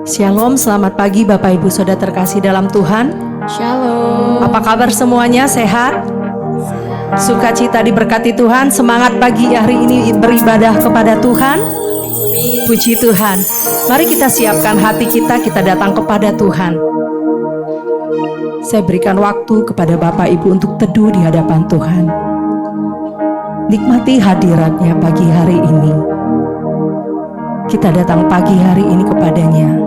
Shalom, selamat pagi Bapak Ibu Saudara terkasih dalam Tuhan. Shalom. Apa kabar semuanya? Sehat? Sukacita diberkati Tuhan. Semangat pagi hari ini beribadah kepada Tuhan. Puji Tuhan. Mari kita siapkan hati kita datang kepada Tuhan. Saya berikan waktu kepada Bapak Ibu untuk teduh di hadapan Tuhan. Nikmati hadiratnya pagi hari ini. Kita datang pagi hari ini kepadanya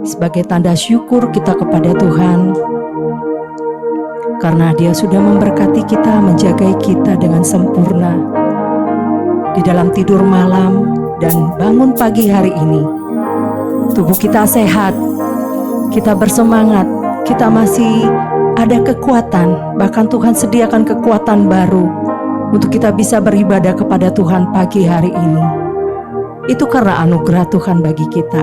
sebagai tanda syukur kita kepada Tuhan, karena Dia sudah memberkati kita, menjagai kita dengan sempurna di dalam tidur malam dan bangun pagi hari ini. Tubuh kita sehat, kita bersemangat, kita masih ada kekuatan, bahkan Tuhan sediakan kekuatan baru untuk kita bisa beribadah kepada Tuhan pagi hari ini. Itu karena anugerah Tuhan bagi kita.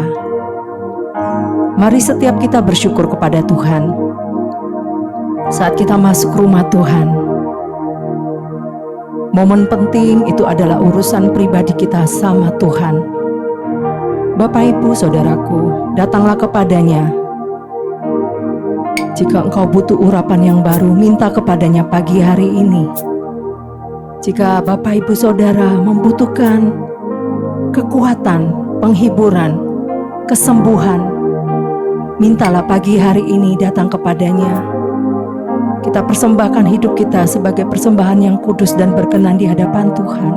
Mari setiap kita bersyukur kepada Tuhan saat kita masuk rumah Tuhan. Momen penting itu adalah urusan pribadi kita sama Tuhan. Bapak Ibu Saudaraku, datanglah kepadanya. Jika engkau butuh urapan yang baru, minta kepadanya pagi hari ini. Jika Bapak Ibu Saudara membutuhkan kekuatan, penghiburan, kesembuhan, mintalah pagi hari ini datang kepadanya. Kita persembahkan hidup kita sebagai persembahan yang kudus dan berkenan di hadapan Tuhan.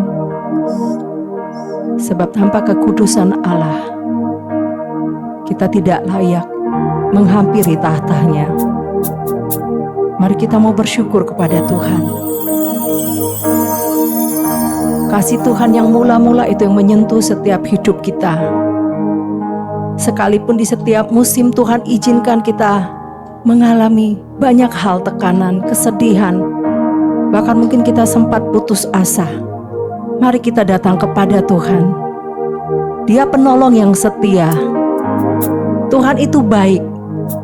Sebab tanpa kekudusan Allah, kita tidak layak menghampiri tahtanya. Mari kita mau bersyukur kepada Tuhan. Kasih Tuhan yang mula-mula itu yang menyentuh setiap hidup kita. Sekalipun di setiap musim Tuhan izinkan kita mengalami banyak hal tekanan, kesedihan, bahkan mungkin kita sempat putus asa. Mari kita datang kepada Tuhan. Dia penolong yang setia. Tuhan itu baik.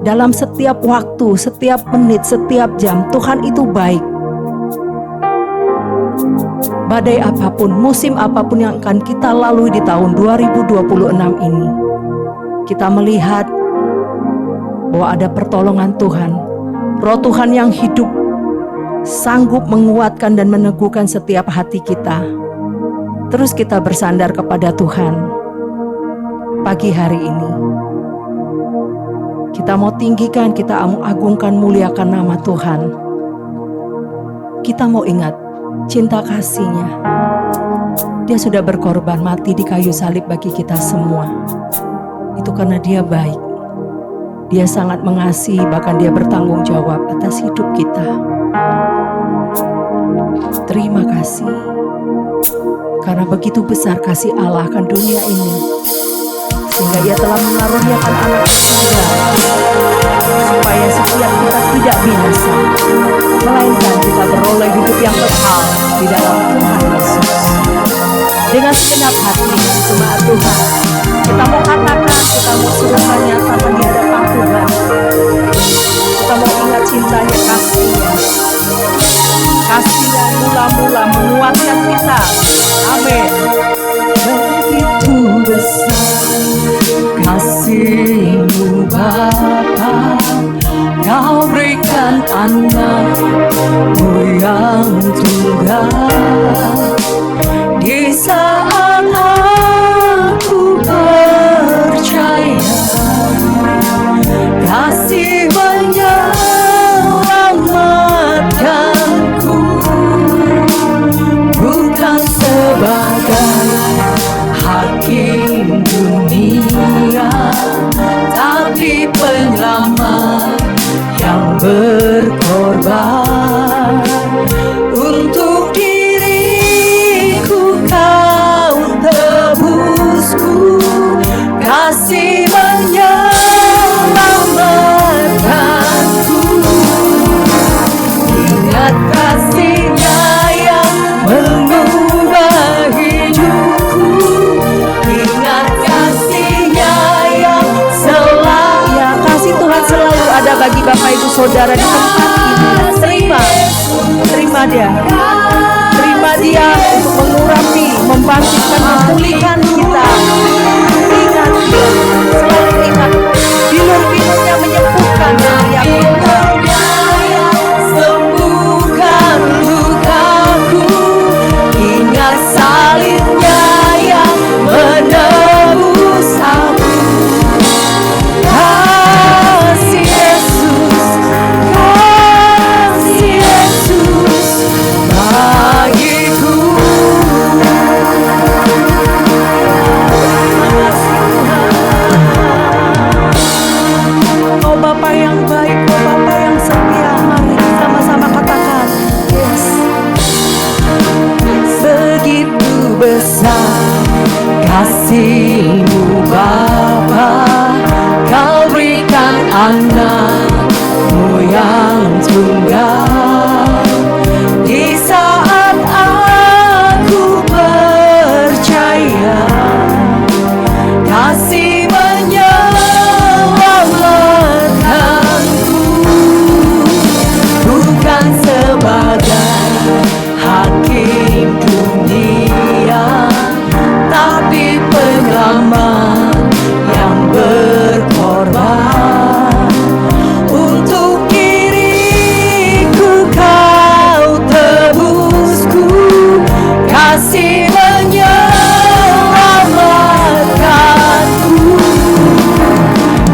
Dalam setiap waktu, setiap menit, setiap jam, Tuhan itu baik. Badai apapun, musim apapun yang akan kita lalui di tahun 2026 ini, kita melihat bahwa ada pertolongan Tuhan. Roh Tuhan yang hidup sanggup menguatkan dan meneguhkan setiap hati kita. Terus kita bersandar kepada Tuhan pagi hari ini. Kita mau tinggikan, kita mau agungkan, muliakan nama Tuhan. Kita mau ingat cinta kasih-Nya. Dia sudah berkorban mati di kayu salib bagi kita semua. Itu karena Dia baik. Dia sangat mengasihi, bahkan Dia bertanggung jawab atas hidup kita. Terima kasih. Karena begitu besar kasih Allah akan dunia ini, sehingga Ia telah mengaruniakan anak-Nya tunggal, supaya setiap kita tidak binasa, melainkan kita beroleh hidup yang kekal di dalam Tuhan Yesus. Dengan segenap hati, jemaat Tuhan, kita mau katakan, kita mau suruhkan nyatakan di hadapan Tuhan. Kita mau ingat cintanya, kasih-Nya. Kasih yang mula-mula menguatkan kita. Amin. Begitu besar kasih-Mu Bapa, Kau berikan anak-Mu yang tunggal. Di saat aku percaya kasih menyelamatkanku, bukan sebagai hakim dunia, tapi penyelamat yang berkorban untuk diriku. Kau tebusku, kasih menyelamatkanku. Ingat kasih-Nya yang mengubah hidupku. Ingat kasih-Nya yang selalu. Ya, kasih Tuhan selalu ada bagi Bapak Ibu Saudara di tempat ini. Terima Dia. Terima Dia untuk mengurapi membangkitkan, memulihkan kita. Ingat Dia, selalu ingat bilur-bilurnya menyembuhkan setiap kita. Sembuhkan lukaku, ingat salibnya yang menebus aku. Kasih Yesus, kasih Yesus bagiku. Oh Bapa yang baik, oh Bapa yang setia, mari sama-sama katakan yes. Begitu besar kasih-Mu Bapa, Kau berikan anak-Mu yang tunggal. Di saat aku percaya, kasih menyelamatkanku, bukan sebagai hakim dunia, tapi penyelamat yang berkorban. Untuk diriku Kau tebusku, kasih menyelamatkanku.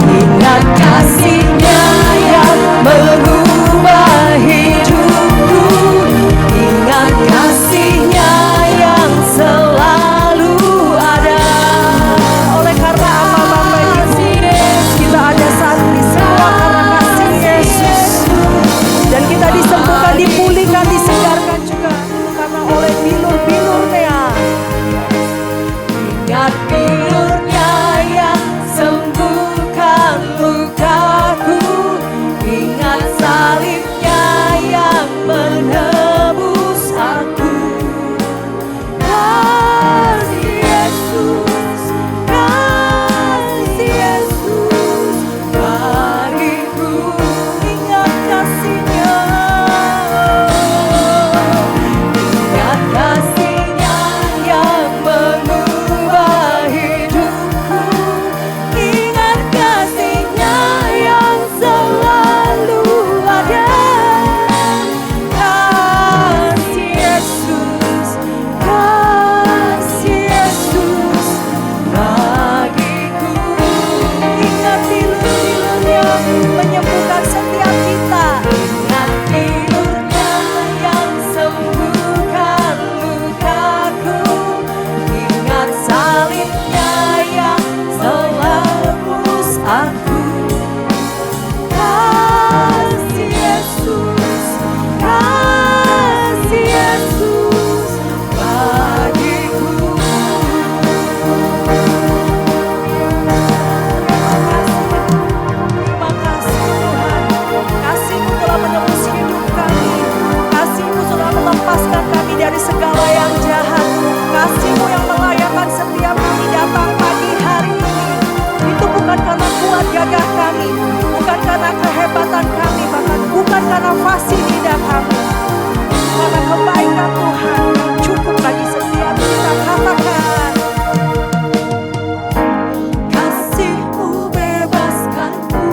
Ingat kasih-Nya yang mengubah hidupku, ingat kasih-Nya yang selalu ada. Oleh karena apa Bapak Ibu, kita ada saat ini semua karena kasih Yesus. Dan kita disembuhkan, dipulihkan, disegarkan juga karena oleh bilur-bilur-Nya. Ingat bilur-Nya yang sembuhkan lukaku, ingat salib-Nya yang menebus aku. Kasih Yesus, kasih Yesus bagiku, ingat kasih-Nya. Ingat kasih-Nya yang mengubah hidupku, ingat kasih-Nya yang selalu ada. Kasih Yesus, kasih Yesus bagiku. Ingat bilur-bilur-Nya menyembuhkan setiap kita. Ingat bilur-Nya yang sembuhkan lukaku, ingat salib-Nya yang menebus aku. Kasih Yesus, kasih Yesus bagiku. Terima kasih Tuhan, kasih-Mu telah menebus hidup kami, kasih-Mu telah melepaskan kami dari segala yang jahat, kasih-Mu yang melayakan setiap kami datang pagi hari ini. Itu bukan karena kuat gagah kami, bukan karena kehebatan kami, bahkan bukan karena fasih lidah kami, karena kebaikan Tuhan yang cukup bagi setiap kita. Katakan, kasih-Mu bebaskanku,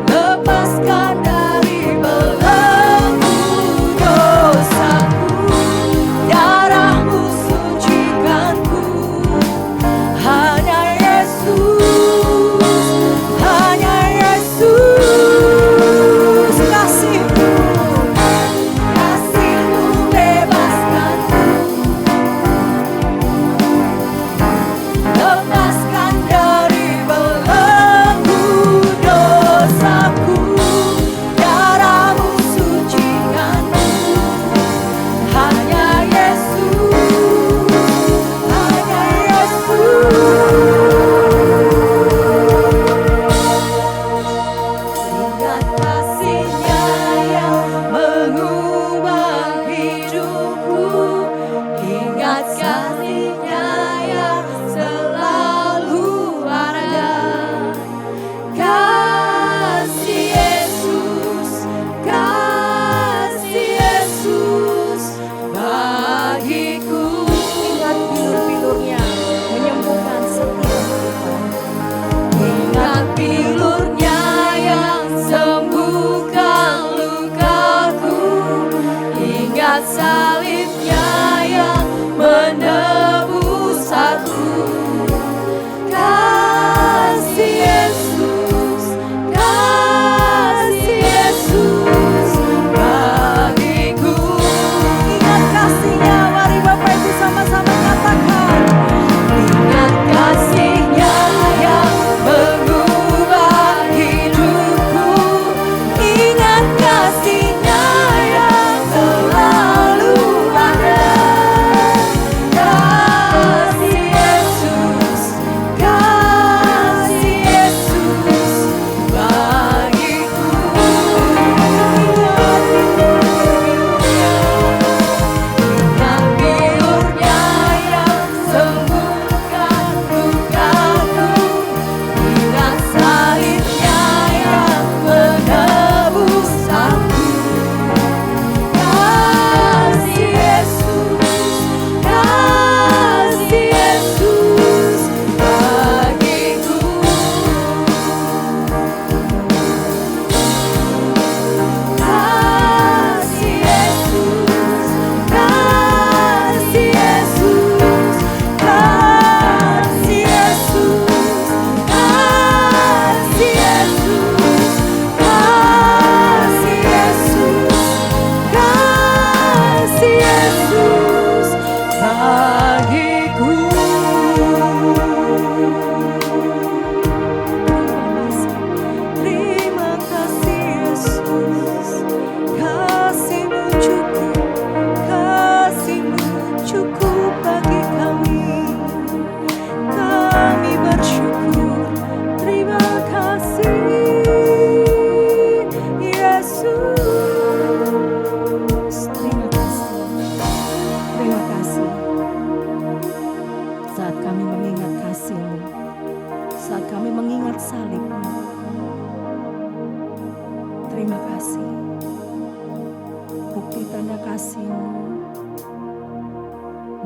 lepaskan dari belenggu dosaku, darah-Mu sucikanku. Hanya Yesus, hanya Yesus, kasih-Mu, kasih-Mu bebaskanku, lepaskan dari belenggu dosaku, darah-Mu sucikanku. Hanya Yesus, hanya Yesus. Ingat kasih-Nya yang mengubah hidupku, ingat kasih-Nya yang selalu ada. Kasih Yesus, kasih Yesus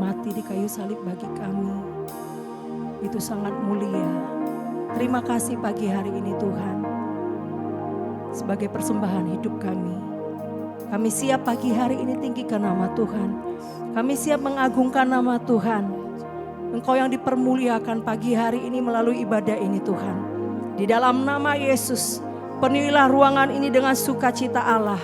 mati di kayu salib bagi kami. Itu sangat mulia. Terima kasih pagi hari ini Tuhan. Sebagai persembahan hidup kami. Kami siap pagi hari ini tinggikan nama Tuhan. Kami siap mengagungkan nama Tuhan. Engkau yang dipermuliakan pagi hari ini melalui ibadah ini Tuhan. Di dalam nama Yesus, penuhilah ruangan ini dengan sukacita Allah.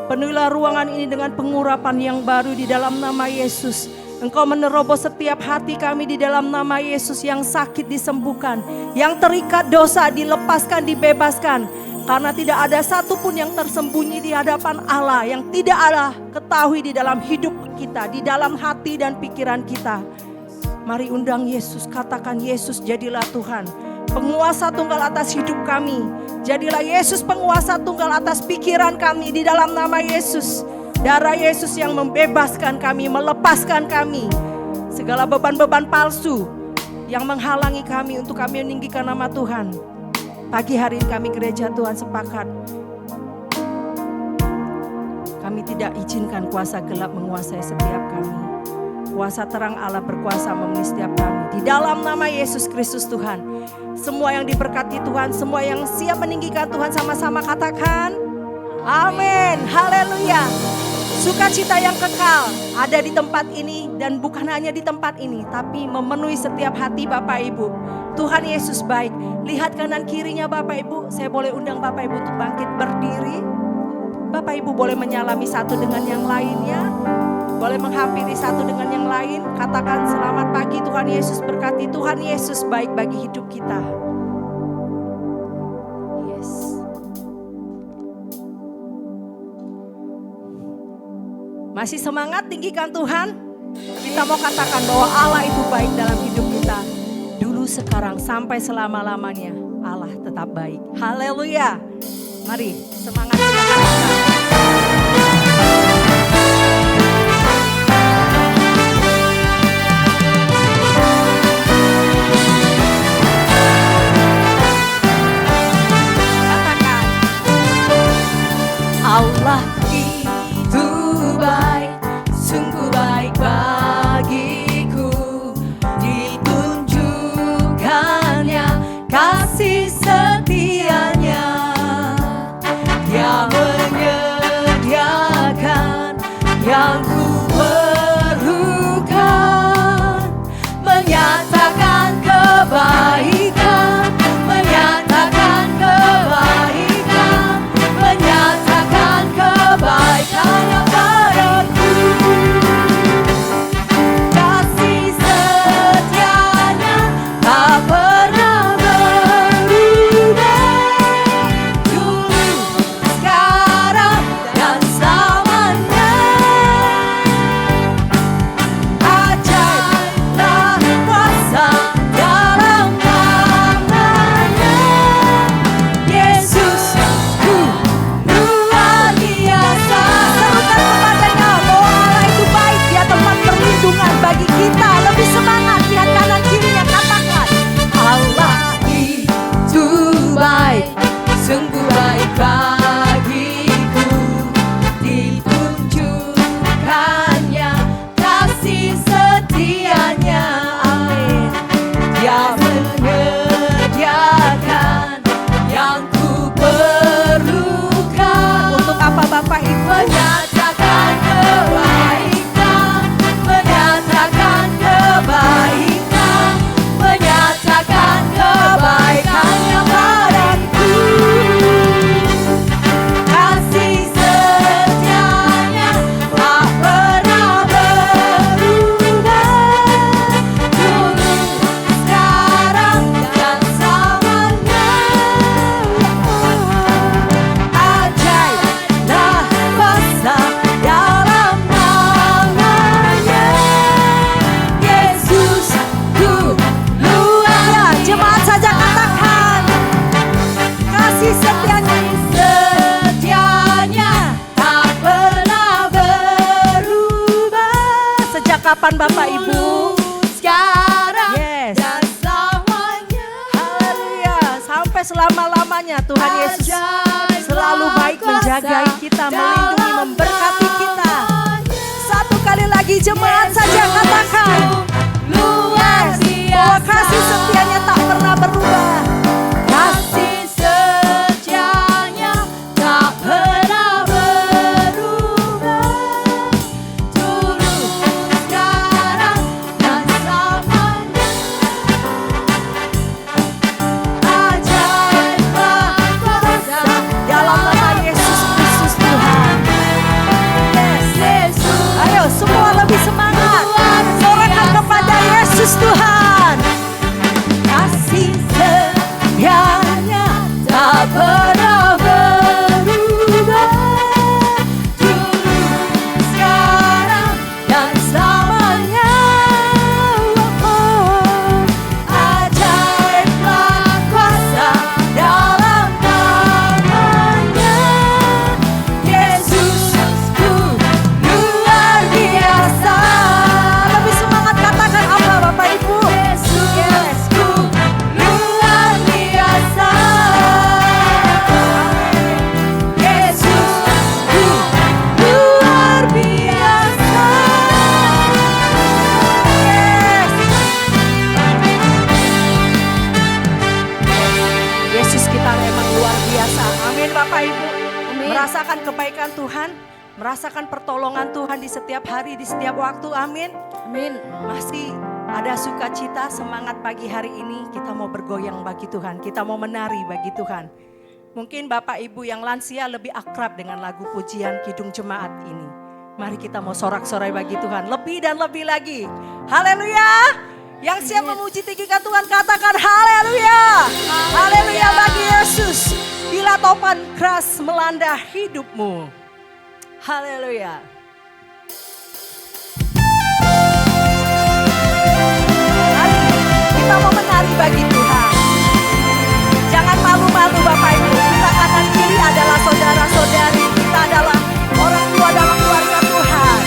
Penuhilah ruangan ini dengan pengurapan yang baru di dalam nama Yesus. Engkau menerobos setiap hati kami di dalam nama Yesus. Yang sakit disembuhkan, yang terikat dosa dilepaskan, dibebaskan. Karena tidak ada satupun yang tersembunyi di hadapan Allah yang tidak Allah ketahui di dalam hidup kita, di dalam hati dan pikiran kita. Mari undang Yesus, katakan Yesus jadilah Tuhan, penguasa tunggal atas hidup kami. Jadilah Yesus penguasa tunggal atas pikiran kami di dalam nama Yesus. Darah Yesus yang membebaskan kami, melepaskan kami. Segala beban-beban palsu yang menghalangi kami untuk kami meninggikan nama Tuhan. Pagi hari ini kami gereja Tuhan sepakat. Kami tidak izinkan kuasa gelap menguasai setiap kami. Kuasa terang Allah berkuasa memenuhi setiap kami. Di dalam nama Yesus Kristus Tuhan. Semua yang diberkati Tuhan, semua yang siap meninggikan Tuhan sama-sama katakan amin. Haleluya. Sukacita yang kekal ada di tempat ini dan bukan hanya di tempat ini, tapi memenuhi setiap hati Bapak Ibu. Tuhan Yesus baik. Lihat kanan kirinya Bapak Ibu. Saya boleh undang Bapak Ibu untuk bangkit berdiri. Bapak Ibu boleh menyalami satu dengan yang lainnya. Boleh menghampiri satu dengan yang lain. Katakan selamat pagi, Tuhan Yesus berkati. Tuhan Yesus baik bagi hidup kita. Yes. Masih semangat tinggikan Tuhan? Kita mau katakan bahwa Allah itu baik dalam hidup kita. Dulu, sekarang, sampai selama-lamanya Allah tetap baik. Haleluya. Mari semangat kita. Allah itu baik, sungguh baik bagiku. Ditunjukkannya kasih setianya. Dia menyediakan yang ku perlukan. Menyatakan kebaikan, menyatakan kebaikan, menyatakan kebaikannya padaku. Kasih setianya tak pernah berubah. Dulu, sekarang, dan selamanya. Ajaiblah kuasa dalam namanya. Yesus ku luar biasa. Serukan kepadanya bahwa Allah itu baik. Dia tempat perlindungan bagi kita. Lebih semangat, lihat kanan kirinya, katakan Allah itu baik, sungguh baik bagiku. Ditunjukkannya kasih setianya. Amin. Dia menyediakan yang ku perlukan. Untuk apa Bapak Ibu? Menyatakan kebaikan, menyatakan kebaikan, menyatakan kebaikannya padaku. Kasih setianya tak pernah berubah. Dulu, sekarang, dan selamanya. Ajaiblah kuasa dalam namanya. Yesus ku luar. Jemaat saja katakan kasih setianya tak pernah berubah. Sejak kapan Bapak Ibu? Sekarang, yes, dan selamanya. Haleluya. Sampai selama-lamanya Tuhan Yesus selalu baik menjagai kita, melindungi, memberkati kita. Satu kali lagi bagi jemaat saja katakan luar bahwa kasih setianya tak pernah berubah. Kasih setianya tak pernah berubah. Dulu, sekarang, dan selamanya. Ajaib kuasa dalam nama Yesus Kristus Tuhan. Yes. Ayo semua lebih semangat. Sorakan kepada Yesus Tuhan. Kasih setianya tak pernah berubah. Dulu, sekarang, dan selamanya. Ajaiblah kuasa dalam namanya. Yesusku luar biasa. Lebih semangat katakan apa Bapak Ibu? Yesusku luar biasa. Yesusku luar biasa. Yesus kita memang luar biasa. Amin Bapak Ibu. Merasakan kebaikan Tuhan, merasakan pertolongan Tuhan di setiap hari, di setiap waktu. Amin. Amin. Masih ada sukacita, semangat pagi hari ini. Kita mau bergoyang bagi Tuhan, kita mau menari bagi Tuhan. Mungkin Bapak Ibu yang lansia lebih akrab dengan lagu pujian Kidung Jemaat ini. Mari kita mau sorak-sorai bagi Tuhan, lebih dan lebih lagi. Haleluya. Yang siap memuji tinggikan Tuhan katakan haleluya. Haleluya bagi Yesus. Bila topan keras melanda hidupmu. Haleluya. Mari kita mau menari bagi Tuhan. Jangan malu-malu Bapak Ibu. Kita kanan kiri adalah saudara-saudari. Kita adalah orang tua dalam keluarga Tuhan.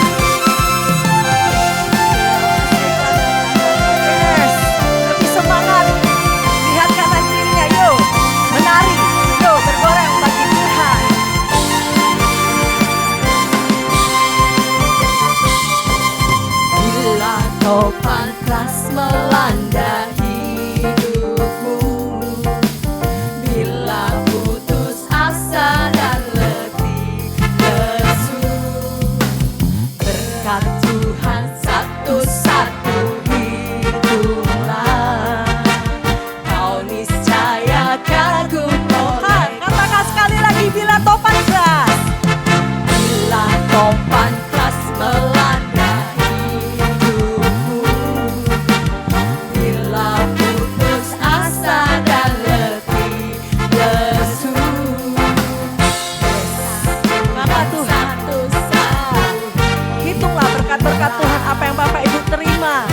Yes, lebih semangat. Lihat kanan kirinya, yuk menari, yuk bergoreng bagi Tuhan. Bila topan keras melanda hidupmu, bila putus asa dan letih lesu, berkat Tuhan satu-satu hitunglah, kau niscaya kagum oleh. Katakan sekali lagi, bila topan keras, bila topan keras melanda hidupmu, bila putus asa dan letih lesu, maka Tuhan hitunglah berkat-berkat Tuhan apa yang Bapak Ibu terima.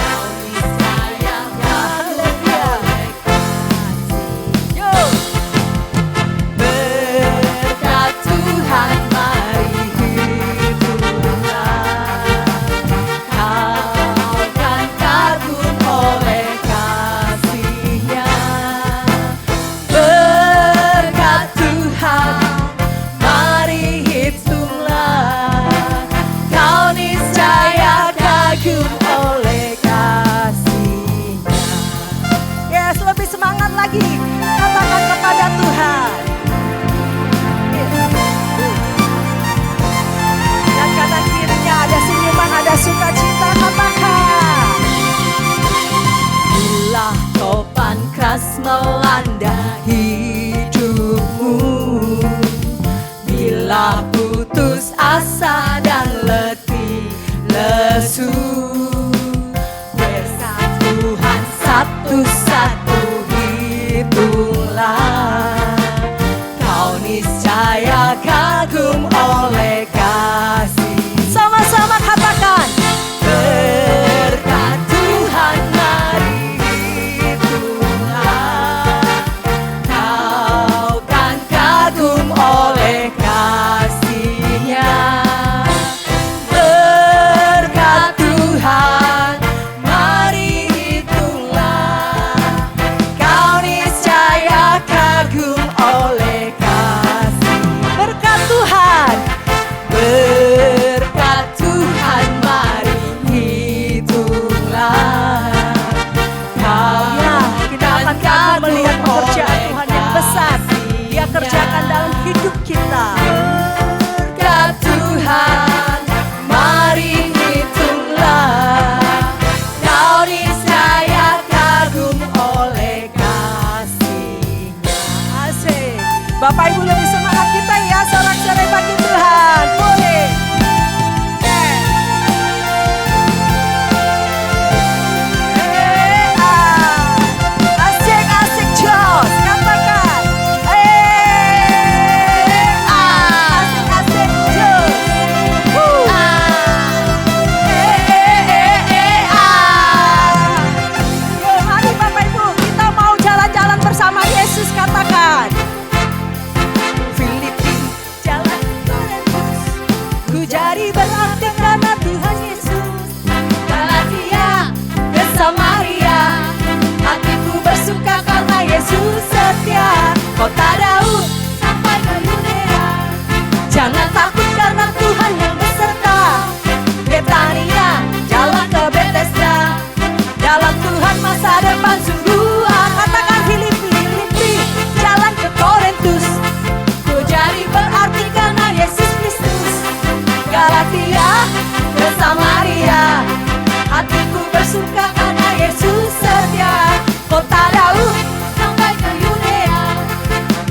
Haleluya. Yuk. Berkat Tuhan mari hitunglah, kau kan kagum oleh kasih-Nya. Berkat Tuhan mari hitunglah, kau niscaya kagum oleh kasih-Nya. Yes, lebih semangat lagi. Katakan kepada Tuhan. Dan kanan kirinya ada senyuman, ada sukacita. Katakan. Bila topan keras melanda hidupmu, bila putus asa dan letih lesu, berkat Tuhan satu-satu hitunglah, kau niscaya kagum oleh kasih. Sama-sama katakan. Berkat Tuhan mari hitunglah, kau kan kagum oleh kasih-Nya. Berkat Tuhan mari hitunglah, Bapak Ibu lebih semangat kita ya, sorak-sorai bagi Tuhan. Boleh. Asik-asik jos, katakan. Asik-asik jos. Yuk, mari Bapak Ibu, kita mau jalan-jalan bersama Yesus, katakan. Filipi, jalan Korintus, ku jadi berarti karena Tuhan Yesus. Galatia, ke Samaria, hatiku bersuka karena Yesus setia. Kota Daud, sampai ke Yudea, jangan takut karena Tuhan yang beserta. Betania, jalan ke Bethesda, dalam Tuhan masa depan sungguh. Katakan Filipi, Filipi, jalan ke Korintus, ku jadi berarti karena Yesus Kristus. Galatia, ke Samaria, hatiku bersuka karena Yesus setia. Kota Daud, sampai ke Yudea,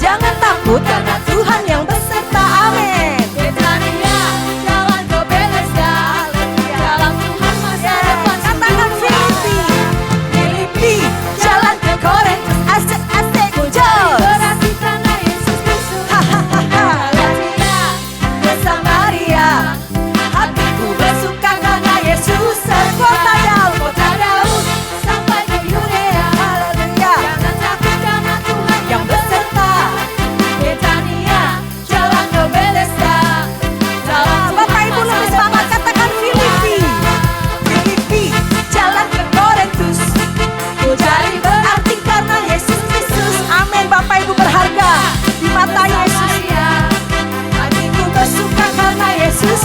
jangan takut karena Tuhan yang beserta. Amin. Betania, jalan ke Bethesda, dalam Tuhan masa depan sungguh. Katakan Filipi, Filipi, jalan ke Korintus, asik-asik jos. Berarti karena Yesus Kristus. Galatia, ke Samaria, hatiku bersuka karena Yesus. Kota Daud, sampai ke Yudea, haleluya. Jangan takut karena Tuhan yang beserta. Betania, jalan ke Bethesda, dalam Bapak Ibu lebih semangat, katakan Filipi, Filipi, jalan ke Korintus, ku jadi berarti karena Yesus Kristus. Amin. Bapak Ibu berharga di mata Yesus. Hatiku bersuka karena Yesus.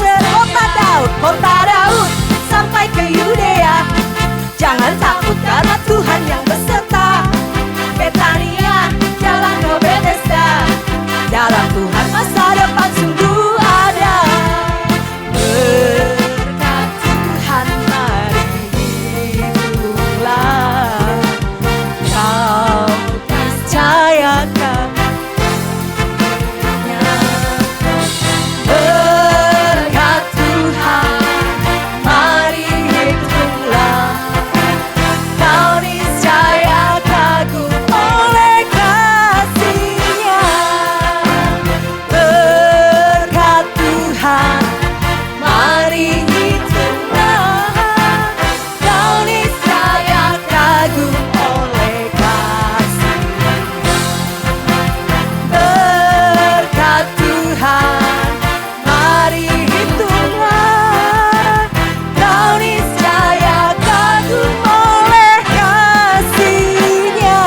Kota Daud, sampai ke Yudea, jangan takut karena Tuhan yang beserta. Betania, jalan ke Bethesda, dalam Tuhan masa depan sungguh ada. Berkat Tuhan mari hiduplah, kau percayakan. Berkat Tuhan mari hiduplah, kau niscaya kagum oleh kasih-Nya. Berkat Tuhan mari hiduplah, kau niscaya kagum oleh kasih-Nya. Berkat Tuhan mari hitunglah, kau niscaya kagum oleh kasih-Nya.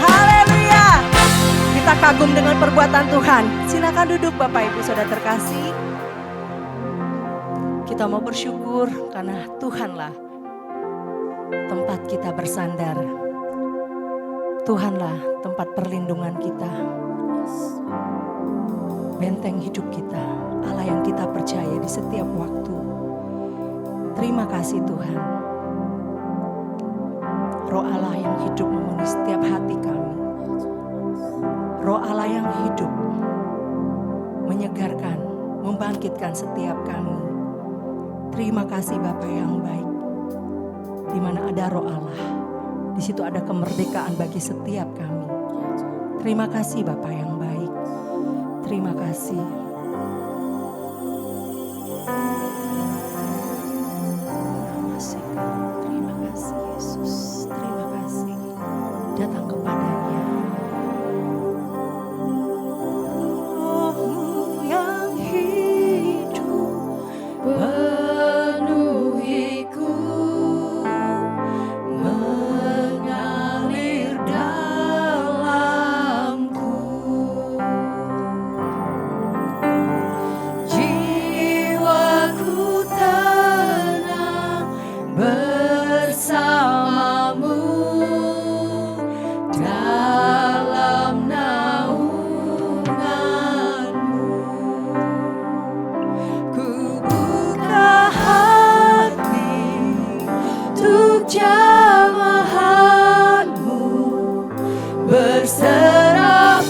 Haleluya. Kita kagum dengan perbuatan Tuhan. Silakan duduk Bapak Ibu Saudara terkasih. Kita mau bersyukur karena Tuhanlah tempat kita bersandar. Tuhanlah tempat perlindungan kita, benteng hidup kita, Allah yang kita percaya di setiap waktu. Terima kasih Tuhan. Roh Allah yang hidup memenuhi setiap hati kami. Roh Allah yang hidup menyegarkan, membangkitkan setiap kami. Terima kasih Bapa yang baik. Di mana ada Roh Allah, di situ ada kemerdekaan bagi setiap kami. Terima kasih Bapa yang baik. Terima kasih. Terima kasih Yesus. Terima kasih. Datang kepadanya. Roh-Mu yang hidup penuhiku, mengalir dalamku. Jiwaku tenang bersamamu dalam naunganmu. Ku buka hati untuk jamahanmu, berserah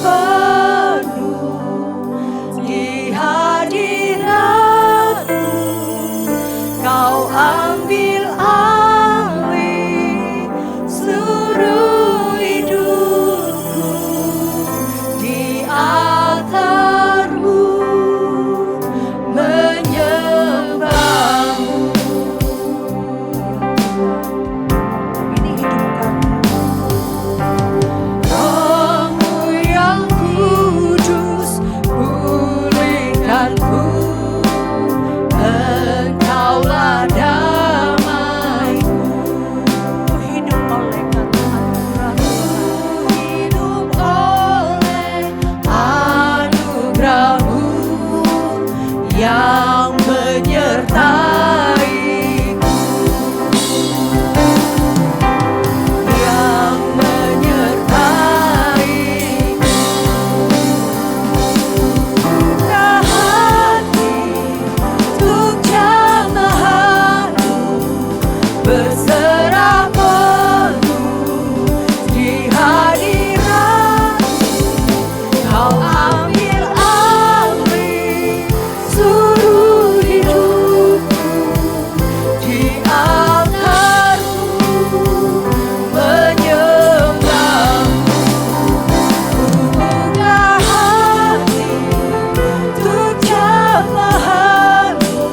berserah penuh di hadirat. Kau ambil alih seluruh hidupku di altar-Mu, menyembah-Mu. Buka hati untuk jamahan-Mu,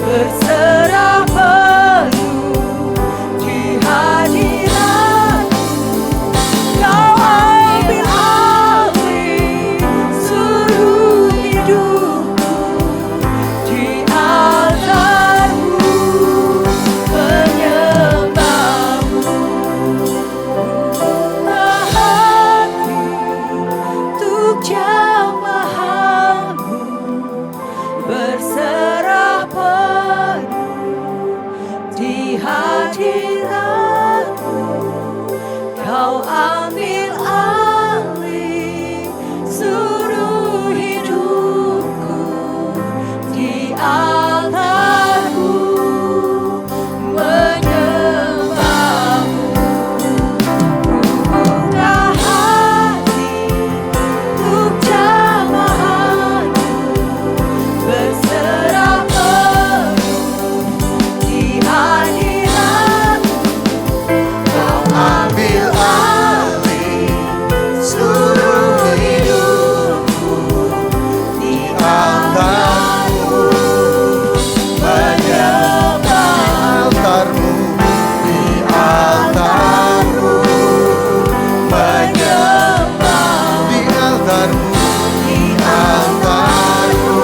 berserah penuh di hadirat. Kau ambil alih seluruh hidupku di altar-Mu, menyembah-Mu. Buka hati untuk jamahan-Mu, berserah penuh di hadirat-Mu. Kau ambil alih seluruh hidupku di altar-Mu, menyembah-Mu. Buka hati untuk jamahan-Mu, berserah penuh di hadirat. Kau ambil alih seluruh hidupku di altar-Mu, menyembah. Altar-Mu, di altar-Mu, Menyembah di altar-Mu, di altar-Mu,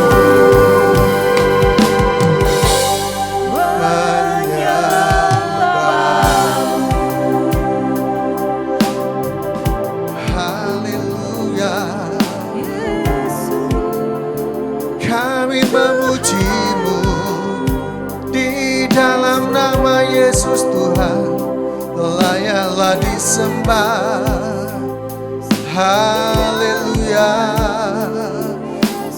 haleluya. Kami memuji-Mu di dalam nama Yesus Tuhan, layaklah disembah. Haleluya,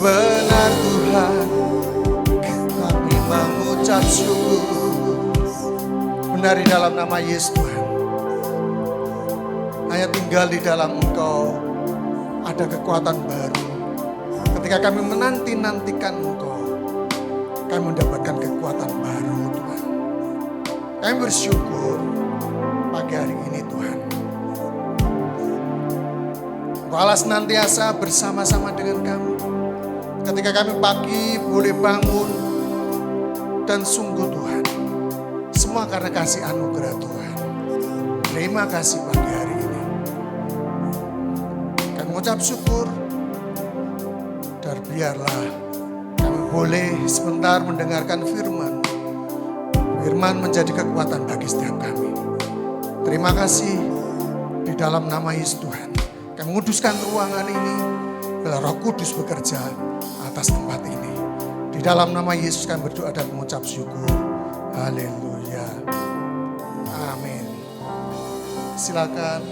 benar Tuhan, kami mengucap syukur. Benar di dalam nama Yesus Tuhan, hanya tinggal di dalam Engkau ada kekuatan baru. Ketika kami menanti-nantikan Engkau, kami mendapatkan kekuatan baru Tuhan. Kami bersyukur pagi hari ini Tuhan. Engkau Allah senantiasa bersama-sama dengan kami. Ketika kami pagi boleh bangun, dan sungguh Tuhan, semua karena kasih anugerah Tuhan. Terima kasih pagi hari ini. Kami mengucap syukur, dan biarlah kami boleh sebentar mendengarkan firman. Firman menjadi kekuatan bagi setiap kami. Terima kasih di dalam nama Yesus Tuhan. Kami menguduskan ruangan ini, biar Roh Kudus bekerja atas tempat ini. Di dalam nama Yesus kami berdoa dan mengucap syukur. Haleluya. Amin. Silakan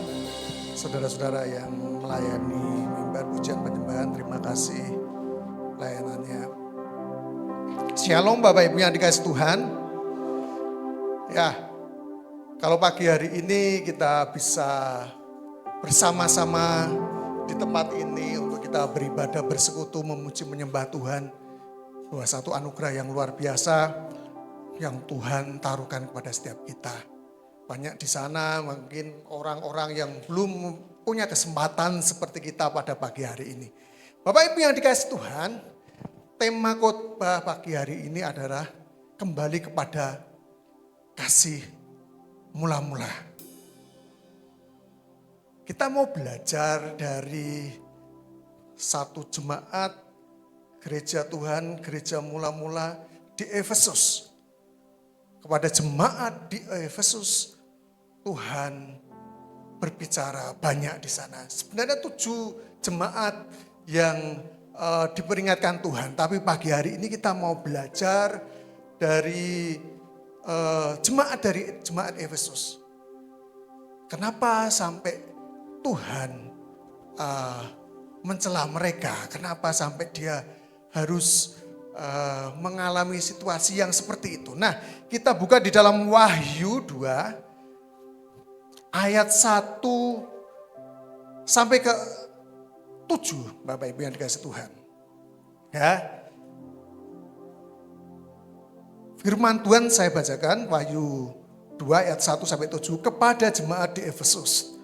saudara-saudara yang melayani mimbar pujian penyembahan, terima kasih layanannya. Shalom Bapak Ibu yang dikasihi Tuhan. Ya, kalau pagi hari ini kita bisa bersama-sama di tempat ini untuk kita beribadah, bersekutu, memuji, menyembah Tuhan. Bahwa satu anugerah yang luar biasa yang Tuhan taruhkan kepada setiap kita. Banyak di sana mungkin orang-orang yang belum punya kesempatan seperti kita pada pagi hari ini. Bapak Ibu yang dikasihi Tuhan, tema khotbah pagi hari ini adalah kembali kepada kasih mula-mula. Kita mau belajar dari satu jemaat gereja Tuhan, gereja mula-mula di Efesus. Kepada jemaat di Efesus, Tuhan berbicara banyak di sana. Sebenarnya 7 jemaat yang diperingatkan Tuhan. Tapi pagi hari ini kita mau belajar dari jemaat Efesus. Kenapa sampai Tuhan mencela mereka? Kenapa sampai dia harus mengalami situasi yang seperti itu. Nah, kita buka di dalam Wahyu 2 ayat 1 sampai ke 7, Bapak Ibu yang dikasih Tuhan. Ya. Firman Tuhan saya bacakan, Wahyu 2 ayat 1 sampai 7, kepada jemaat di Efesus.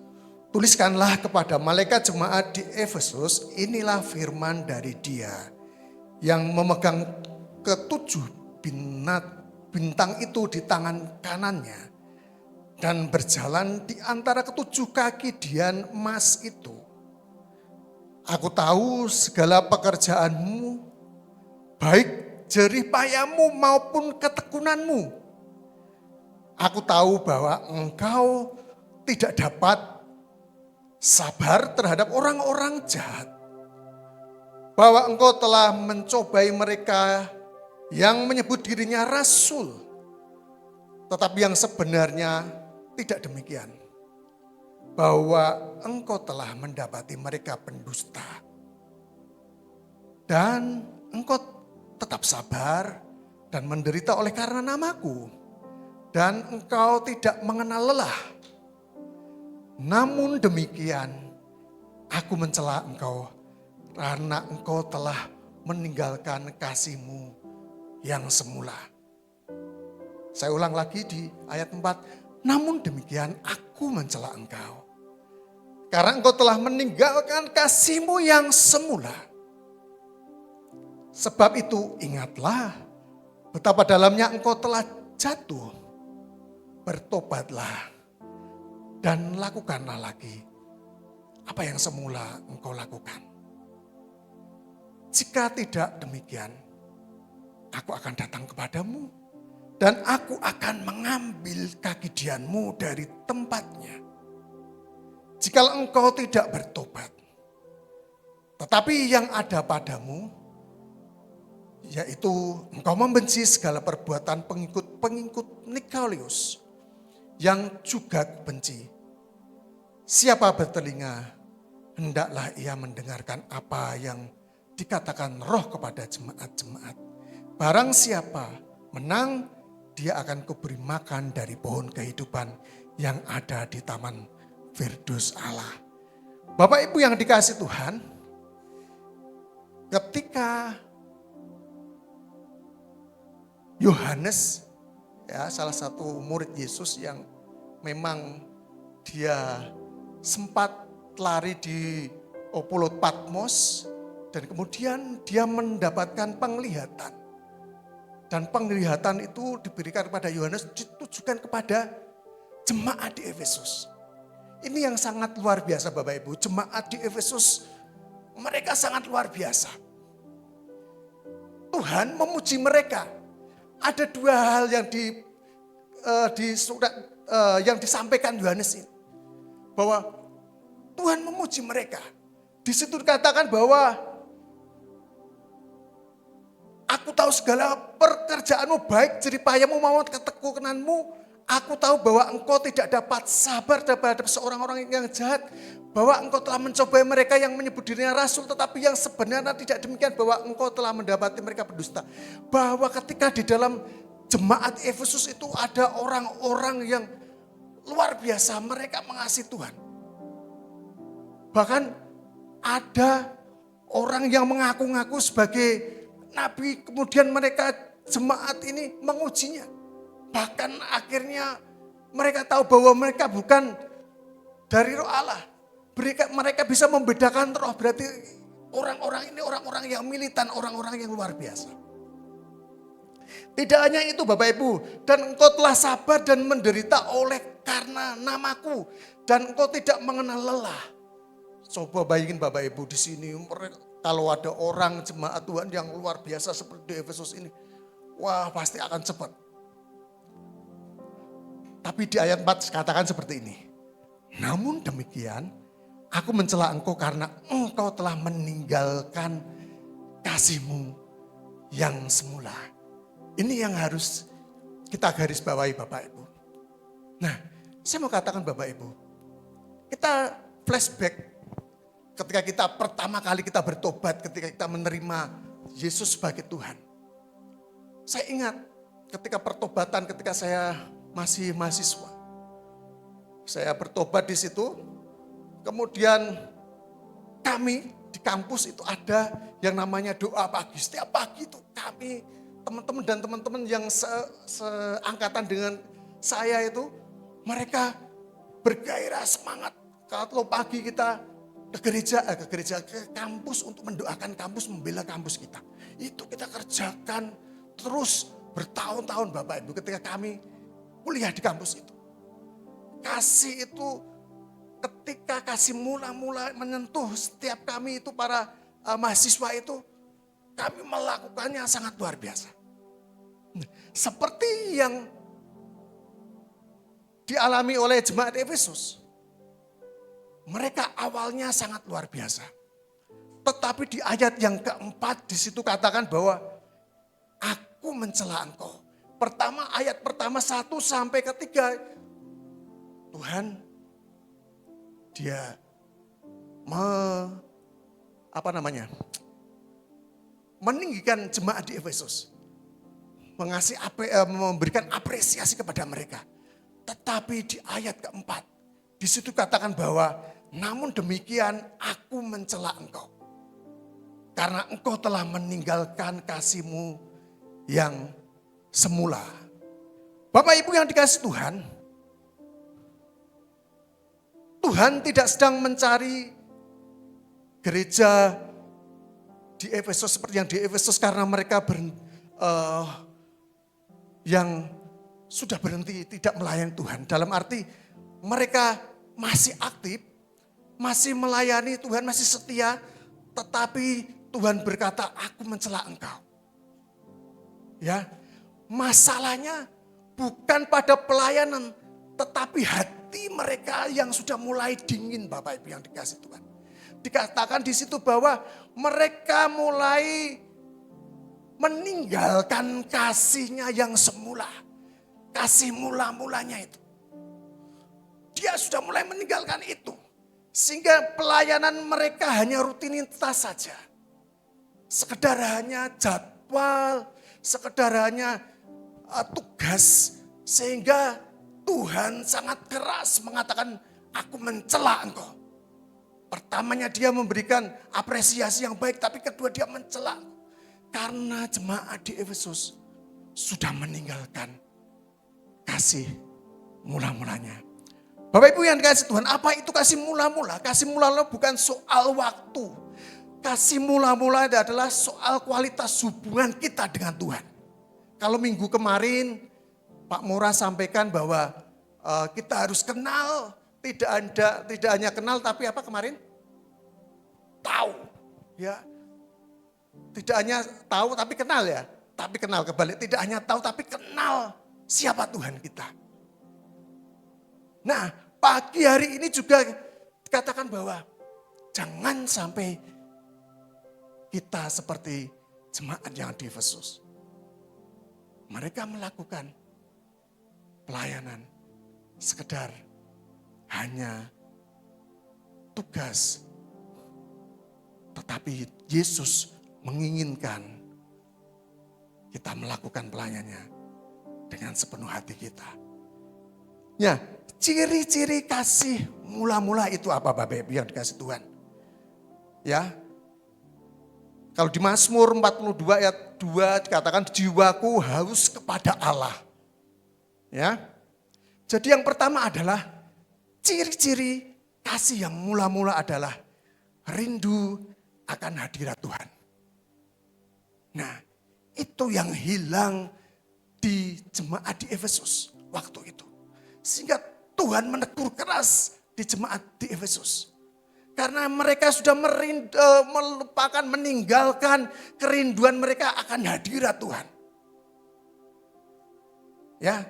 Tuliskanlah kepada malaikat jemaat di Efesus, inilah firman dari Dia yang memegang ketujuh bintang itu di tangan kanannya dan berjalan di antara ketujuh kaki dian emas itu. Aku tahu segala pekerjaanmu, baik jerih payahmu maupun ketekunanmu. Aku tahu bahwa engkau tidak dapat sabar terhadap orang-orang jahat. Bahwa engkau telah mencobai mereka yang menyebut dirinya rasul. Tetapi yang sebenarnya tidak demikian. Bahwa engkau telah mendapati mereka pendusta. Dan engkau tetap sabar dan menderita oleh karena namaku. Dan engkau tidak mengenal lelah. Namun demikian, aku mencela engkau karena engkau telah meninggalkan kasihmu yang semula. Saya ulang lagi di ayat 4. Namun demikian aku mencela engkau. Karena engkau telah meninggalkan kasihmu yang semula. Sebab itu ingatlah betapa dalamnya engkau telah jatuh. Bertobatlah dan lakukanlah lagi apa yang semula engkau lakukan. Jika tidak demikian, aku akan datang kepadamu dan aku akan mengambil kaki dianmu dari tempatnya. Jikalau engkau tidak bertobat, tetapi yang ada padamu, yaitu engkau membenci segala perbuatan pengikut Nikolaus, yang juga benci. Siapa bertelinga, hendaklah ia mendengarkan apa yang dikatakan Roh kepada jemaat-jemaat. Barang siapa menang, dia akan kuberi makan dari pohon kehidupan yang ada di taman Firdaus Allah. Bapak Ibu yang dikasih Tuhan, ketika Yohanes, ya, salah satu murid Yesus yang memang dia sempat lari di Pulau Patmos dan kemudian dia mendapatkan penglihatan. Dan penglihatan itu diberikan kepada Yohanes, ditujukan kepada jemaat di Efesus. Ini yang sangat luar biasa Bapak Ibu, jemaat di Efesus mereka sangat luar biasa. Tuhan memuji mereka. Ada dua hal yang di surat yang disampaikan Yohanes ini. Bahwa Tuhan memuji mereka. Di situ dikatakan bahwa aku tahu segala pekerjaanmu, baik jerih payahmu maupun ketekunanmu. Aku tahu bahwa engkau tidak dapat sabar terhadap seorang orang yang jahat. Bahwa engkau telah mencobai mereka yang menyebut dirinya rasul, tetapi yang sebenarnya tidak demikian, bahwa engkau telah mendapati mereka pendusta. Bahwa ketika di dalam jemaat Efesus itu ada orang-orang yang luar biasa, mereka mengasihi Tuhan. Bahkan ada orang yang mengaku-ngaku sebagai nabi, kemudian mereka jemaat ini mengujinya. Bahkan akhirnya mereka tahu bahwa mereka bukan dari Roh Allah. Mereka bisa membedakan roh, berarti orang-orang ini orang-orang yang militan, orang-orang yang luar biasa. Tidak hanya itu Bapak Ibu, dan engkau telah sabar dan menderita oleh karena namaku, dan engkau tidak mengenal lelah. Coba bayangin Bapak Ibu di sini, kalau ada orang jemaat Tuhan yang luar biasa seperti di Efesus ini, wah pasti akan cepat. Tapi di ayat 4 katakan seperti ini. Namun demikian, aku mencela engkau karena engkau telah meninggalkan kasihmu yang semula. Ini yang harus kita garis bawahi Bapak Ibu. Nah, saya mau katakan Bapak Ibu, kita flashback ketika kita pertama kali kita bertobat, ketika kita menerima Yesus sebagai Tuhan. Saya ingat ketika pertobatan ketika saya masih mahasiswa. Saya bertobat di situ. Kemudian kami di kampus itu ada yang namanya doa pagi. Setiap pagi itu kami, teman-teman dan teman-teman yang seangkatan dengan saya itu, mereka bergairah semangat. Kalau pagi kita ke gereja, ke kampus untuk mendoakan kampus, membela kampus kita. Itu kita kerjakan terus bertahun-tahun Bapak Ibu ketika kami kuliah di kampus itu. Kasih itu ketika kasih mula-mula menyentuh setiap kami itu para mahasiswa itu, kami melakukannya sangat luar biasa. Seperti yang dialami oleh jemaat Efesus. Mereka awalnya sangat luar biasa. Tetapi di ayat yang keempat di situ katakan bahwa aku mencela engkau. Ayat pertama 1 sampai ke 3. Tuhan dia meninggikan jemaat di Efesus. Memberikan apresiasi kepada mereka. Tetapi di ayat keempat, di situ katakan bahwa namun demikian aku mencela engkau. Karena engkau telah meninggalkan kasih-Mu yang semula. Bapak Ibu yang dikasihi Tuhan, Tuhan tidak sedang mencari gereja di Efesus seperti yang di Efesus karena mereka yang sudah berhenti tidak melayani Tuhan. Dalam arti mereka masih aktif, masih melayani Tuhan, masih setia. Tetapi Tuhan berkata, aku mencela engkau. Ya, masalahnya bukan pada pelayanan, tetapi hati mereka yang sudah mulai dingin Bapak Ibu yang dikasihi Tuhan. Dikatakan di situ bahwa mereka mulai meninggalkan kasihnya yang semula. Kasih mula-mulanya itu. Dia sudah mulai meninggalkan itu. Sehingga pelayanan mereka hanya rutinitas saja. Sekedar hanya jadwal, sekedar hanya tugas. Sehingga Tuhan sangat keras mengatakan, aku mencela engkau. Pertamanya dia memberikan apresiasi yang baik, tapi kedua dia mencela. Karena jemaat di Efesus sudah meninggalkan kasih mula-mulanya. Bapak Ibu yang dikasihi Tuhan, apa itu kasih mula-mula? Kasih mula-mula bukan soal waktu. Kasih mula-mula adalah soal kualitas hubungan kita dengan Tuhan. Kalau minggu kemarin Pak Mora sampaikan bahwa kita harus kenal, tidak hanya kenal tapi apa kemarin? Tahu. Ya. Tidak hanya tahu tapi kenal ya. Tapi kenal kebalik, tidak hanya tahu tapi kenal siapa Tuhan kita. Nah, pagi hari ini juga dikatakan bahwa jangan sampai kita seperti jemaat yang di Efesus. Mereka melakukan pelayanan sekedar hanya tugas. Tetapi Yesus menginginkan kita melakukan pelayanannya dengan sepenuh hati kita. Ya, ciri-ciri kasih mula-mula itu apa Bapak Ibu yang dikasih Tuhan? Ya. Kalau di Mazmur 42 ayat 2 dikatakan jiwaku haus kepada Allah. Ya. Jadi yang pertama adalah ciri-ciri kasih yang mula-mula adalah rindu akan hadirat Tuhan. Nah, itu yang hilang di jemaat di Efesus waktu itu. Sehingga Tuhan menegur keras di jemaat di Efesus. Karena mereka sudah melupakan, meninggalkan kerinduan mereka akan hadirat Tuhan. Ya,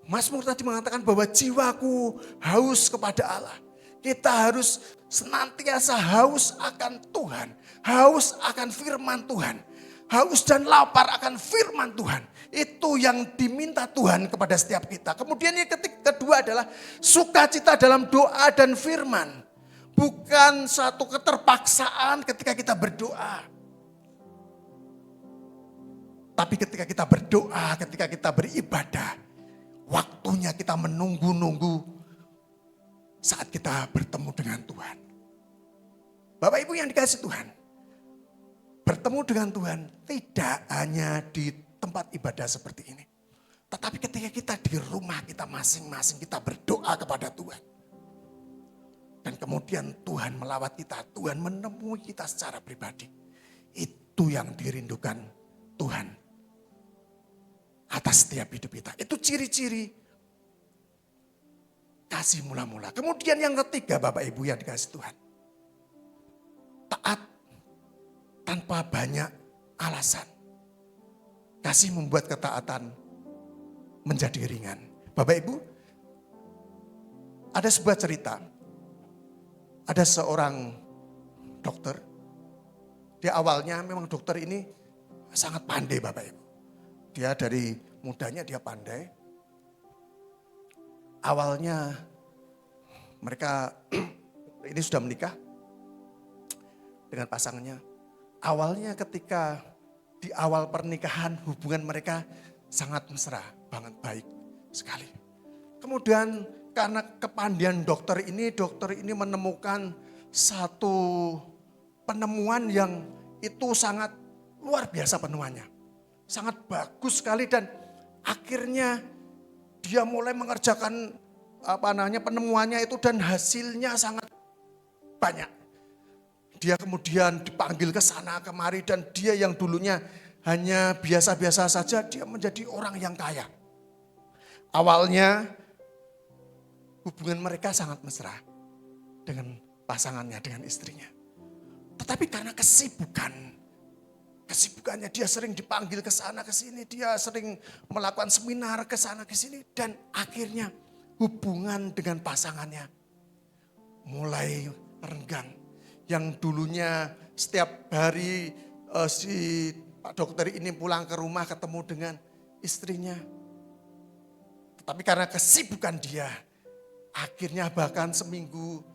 Mazmur tadi mengatakan bahwa jiwaku haus kepada Allah. Kita harus senantiasa haus akan Tuhan. Haus akan firman Tuhan. Haus dan lapar akan firman Tuhan. Itu yang diminta Tuhan kepada setiap kita. Kemudian yang kedua adalah sukacita dalam doa dan firman. Bukan satu keterpaksaan ketika kita berdoa. Tapi ketika kita berdoa, ketika kita beribadah, waktunya kita menunggu-nunggu saat kita bertemu dengan Tuhan. Bapak Ibu yang dikasihi Tuhan, bertemu dengan Tuhan tidak hanya di tempat ibadah seperti ini. Tetapi ketika kita di rumah kita masing-masing, kita berdoa kepada Tuhan. Dan kemudian Tuhan melawat kita, Tuhan menemui kita secara pribadi. Itu yang dirindukan Tuhan atas setiap hidup kita. Itu ciri-ciri kasih mula-mula. Kemudian yang ketiga Bapak Ibu yang dikasihi Tuhan. Taat tanpa banyak alasan. Kasih membuat ketaatan menjadi ringan. Bapak Ibu, ada sebuah cerita. Ada seorang dokter. Di awalnya memang dokter ini sangat pandai Bapak Ibu. Dia dari mudanya dia pandai. Awalnya mereka ini sudah menikah dengan pasangannya. Awalnya ketika di awal pernikahan hubungan mereka sangat mesra, banget baik sekali. Kemudian karena kepandian dokter ini menemukan satu penemuan yang itu sangat luar biasa penemuannya. Sangat bagus sekali dan akhirnya dia mulai mengerjakan penemuannya itu dan hasilnya sangat banyak. Dia kemudian dipanggil ke sana kemari dan dia yang dulunya hanya biasa-biasa saja, dia menjadi orang yang kaya. Awalnya hubungan mereka sangat mesra dengan pasangannya, dengan istrinya. Tetapi karena kesibukannya dia sering dipanggil ke sana ke sini, dia sering melakukan seminar ke sana ke sini dan akhirnya hubungan dengan pasangannya mulai renggang. Yang dulunya setiap hari si Pak dokter ini pulang ke rumah ketemu dengan istrinya. Tetapi karena kesibukan dia, akhirnya bahkan seminggu,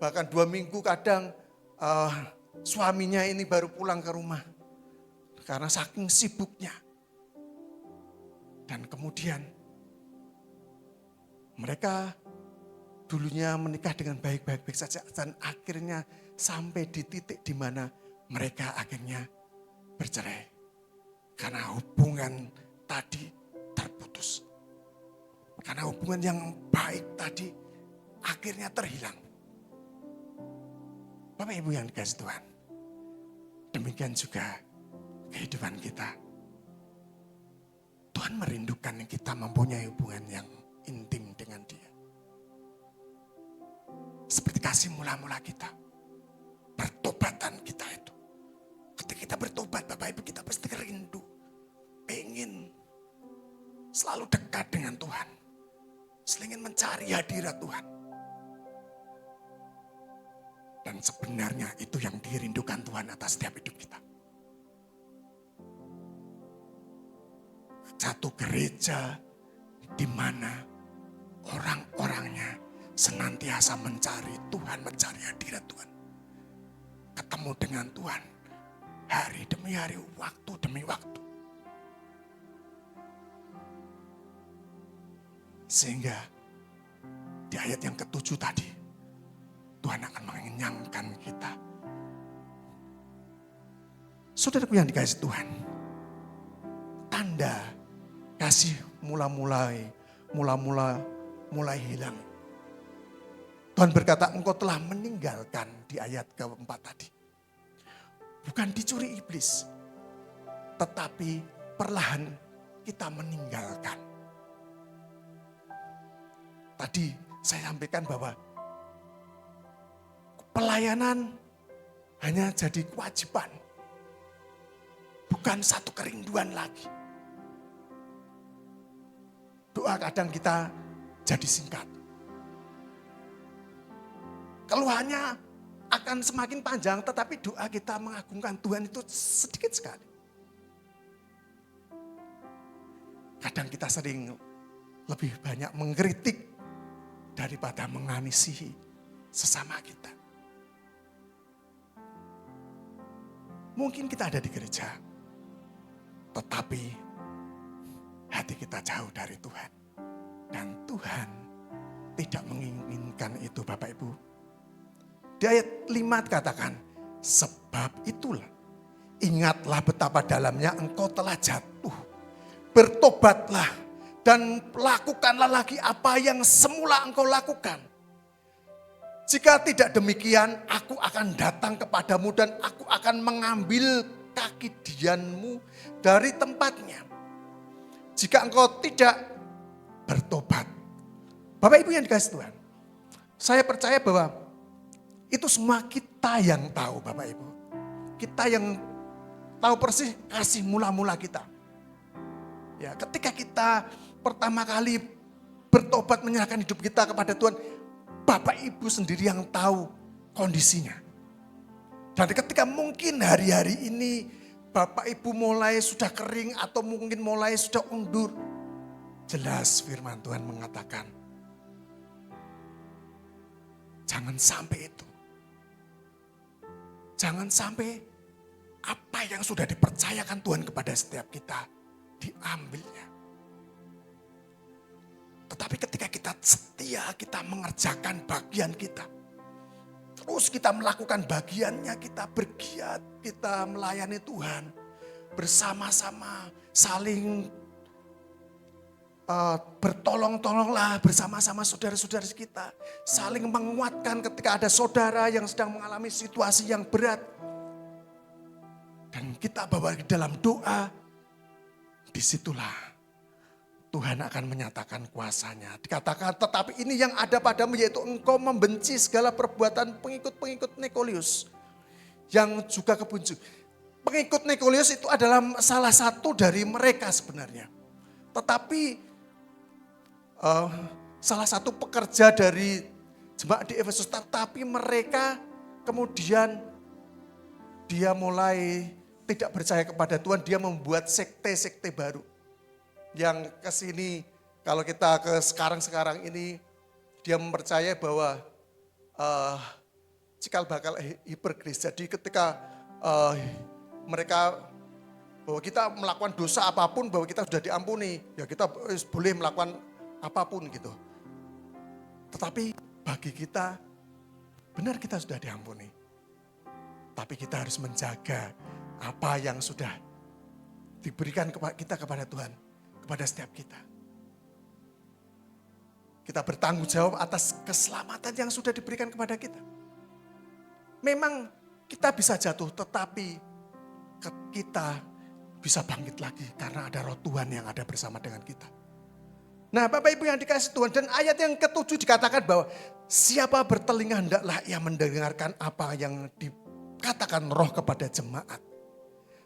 bahkan 2 minggu kadang suaminya ini baru pulang ke rumah. Karena saking sibuknya. Dan kemudian mereka dulunya menikah dengan baik-baik saja. Dan akhirnya sampai di titik di mana mereka akhirnya bercerai. Karena hubungan tadi terputus. Karena hubungan yang baik tadi akhirnya terhilang. Bapak Ibu yang dikasihi Tuhan. Demikian juga kehidupan kita. Tuhan merindukan kita mempunyai hubungan yang intim dengan Dia. Seperti kasih mula-mula kita. Pertobatan kita itu. Ketika kita bertobat Bapak Ibu kita pasti rindu. Pengen selalu dekat dengan Tuhan. Selingin mencari hadirat Tuhan. Dan sebenarnya itu yang dirindukan Tuhan atas setiap hidup kita. Satu gereja di mana orang-orangnya senantiasa mencari Tuhan, mencari hadirat Tuhan. Ketemu dengan Tuhan hari demi hari, waktu demi waktu. Sehingga di ayat yang ke-7 tadi, Tuhan akan mengenyangkan kita. Saudaraku yang dikasihi Tuhan, tanda kasih mulai hilang. Tuhan berkata, engkau telah meninggalkan di ayat ke-4 tadi. Bukan dicuri iblis, tetapi perlahan kita meninggalkan. Tadi saya sampaikan bahwa pelayanan hanya jadi kewajiban. Bukan satu kerinduan lagi. Doa kadang kita jadi singkat. Keluhannya akan semakin panjang, tetapi doa kita mengagungkan Tuhan itu sedikit sekali. Kadang kita sering lebih banyak mengkritik daripada mengasihi sesama kita. Mungkin kita ada di gereja, Tetapi hati kita jauh dari Tuhan. Dan Tuhan tidak menginginkan itu Bapak Ibu. Di ayat 5 katakan, sebab itulah ingatlah betapa dalamnya engkau telah jatuh. Bertobatlah dan lakukanlah lagi apa yang semula engkau lakukan. Jika tidak demikian, aku akan datang kepadamu dan aku akan mengambil kaki dianmu dari tempatnya. Jika engkau tidak bertobat. Bapak Ibu yang dikasihi Tuhan, saya percaya bahwa itu semua kita yang tahu Bapak Ibu. Kita yang tahu persis kasih mula-mula kita. Ya, ketika kita pertama kali bertobat menyerahkan hidup kita kepada Tuhan, Bapak Ibu sendiri yang tahu kondisinya. Dan ketika mungkin hari-hari ini Bapak Ibu mulai sudah kering atau mungkin mulai sudah undur. Jelas firman Tuhan mengatakan, jangan sampai itu. Jangan sampai apa yang sudah dipercayakan Tuhan kepada setiap kita diambilnya. Tetapi ketika kita setia, kita mengerjakan bagian kita. Terus kita melakukan bagiannya, kita bergiat, kita melayani Tuhan. Bersama-sama saling bertolong-tolonglah bersama-sama saudara-saudara kita. Saling menguatkan ketika ada saudara yang sedang mengalami situasi yang berat. Dan kita bawa di dalam doa. Disitulah Tuhan akan menyatakan kuasanya. Dikatakan tetapi ini yang ada padamu yaitu engkau membenci segala perbuatan pengikut-pengikut Nikolaus. Yang juga kebuncu. Pengikut Nikolaus itu adalah salah satu dari mereka sebenarnya. Tetapi salah satu pekerja dari jemaat di Efesus, tetapi mereka kemudian dia mulai tidak percaya kepada Tuhan, dia membuat sekte-sekte baru. Yang kesini kalau kita ke sekarang ini dia mempercayai bahwa cikal bakal hipergrace. Jadi ketika mereka bahwa kita melakukan dosa apapun bahwa kita sudah diampuni, ya kita boleh melakukan apapun gitu. Tetapi bagi kita, benar kita sudah diampuni. Tapi kita harus menjaga apa yang sudah diberikan kita kepada Tuhan, kepada setiap kita. Kita bertanggung jawab atas keselamatan yang sudah diberikan kepada kita. Memang kita bisa jatuh, tetapi kita bisa bangkit lagi karena ada roh Tuhan yang ada bersama dengan kita. Nah Bapak Ibu yang dikasihi Tuhan, dan ayat yang ke-7 dikatakan bahwa siapa bertelinga hendaklah ia mendengarkan apa yang dikatakan roh kepada jemaat.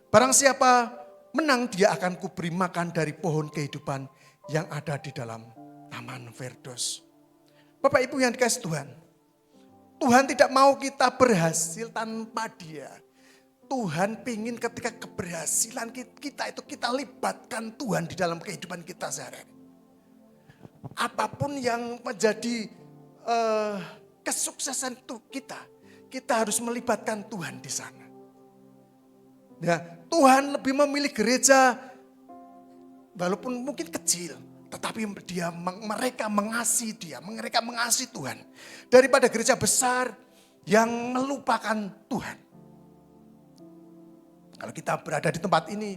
Barang siapa menang dia akan kuberi makan dari pohon kehidupan yang ada di dalam taman Firdaus. Bapak Ibu yang dikasihi Tuhan, Tuhan tidak mau kita berhasil tanpa Dia. Tuhan ingin ketika keberhasilan kita itu kita libatkan Tuhan di dalam kehidupan kita sehari-hari. Apapun yang menjadi kesuksesan itu kita harus melibatkan Tuhan di sana. Ya, Tuhan lebih memilih gereja walaupun mungkin kecil, tetapi mereka mengasihi Dia, mereka mengasihi Tuhan daripada gereja besar yang melupakan Tuhan. Kalau kita berada di tempat ini,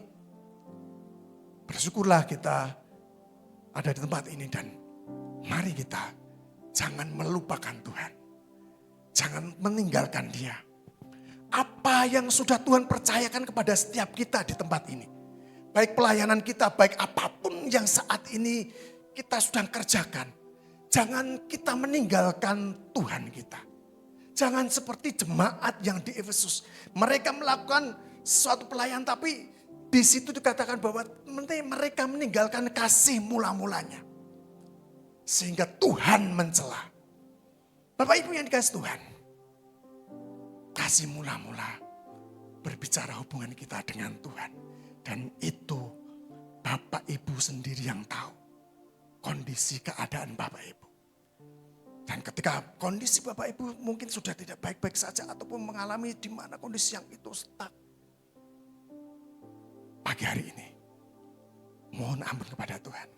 bersyukurlah kita ada di tempat ini dan mari kita jangan melupakan Tuhan. Jangan meninggalkan Dia. Apa yang sudah Tuhan percayakan kepada setiap kita di tempat ini. Baik pelayanan kita, baik apapun yang saat ini kita sedang kerjakan. Jangan kita meninggalkan Tuhan kita. Jangan seperti jemaat yang di Efesus. Mereka melakukan suatu pelayanan tapi di situ dikatakan bahwa mereka meninggalkan kasih mula-mulanya. Sehingga Tuhan mencela. Bapak Ibu yang dikasihi Tuhan. Kasih mula-mula berbicara hubungan kita dengan Tuhan. Dan itu Bapak Ibu sendiri yang tahu. Kondisi keadaan Bapak Ibu. Dan ketika kondisi Bapak Ibu mungkin sudah tidak baik-baik saja. Ataupun mengalami di mana kondisi yang itu stuck. Pagi hari ini Mohon ampun kepada Tuhan.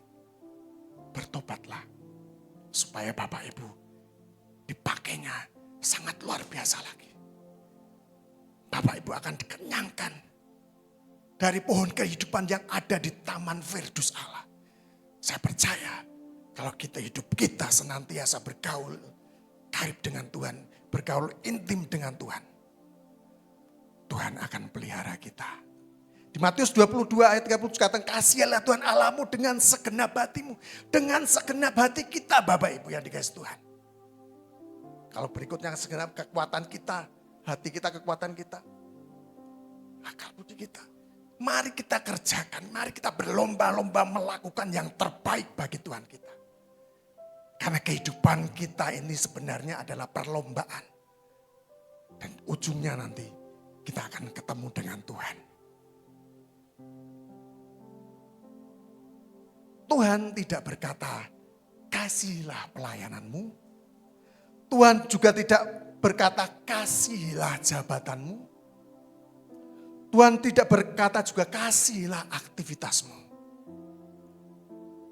Bertobatlah supaya Bapak Ibu dipakainya sangat luar biasa lagi. Bapak Ibu akan dikenyangkan dari pohon kehidupan yang ada di Taman Firdus Allah. Saya percaya kalau kita senantiasa bergaul karib dengan Tuhan, bergaul intim dengan Tuhan, Tuhan akan pelihara kita. Di Matius 22 ayat 30 dikatakan, kasihilah Tuhan Allahmu dengan segenap hatimu. Dengan segenap hati kita Bapak Ibu yang dikasihi Tuhan. Kalau berikutnya segenap kekuatan kita, hati kita, kekuatan kita, akal budi kita. Mari kita kerjakan, mari kita berlomba-lomba melakukan yang terbaik bagi Tuhan kita. Karena kehidupan kita ini sebenarnya adalah perlombaan. Dan ujungnya nanti kita akan ketemu dengan Tuhan. Tuhan tidak berkata, kasihilah pelayananmu. Tuhan juga tidak berkata, kasihilah jabatanmu. Tuhan tidak berkata juga, kasihilah aktivitasmu.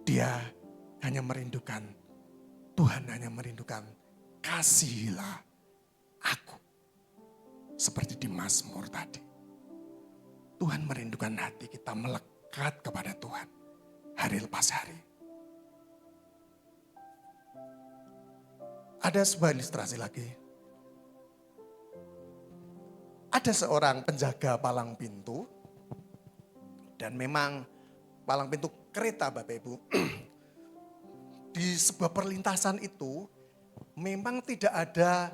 Dia hanya merindukan, Tuhan hanya merindukan, kasihilah aku. Seperti di Mazmur tadi. Tuhan merindukan hati kita melekat kepada Tuhan. Hari lepas hari. Ada sebuah ilustrasi lagi. Ada seorang penjaga palang pintu. Dan memang palang pintu kereta Bapak Ibu. Di sebuah perlintasan itu memang tidak ada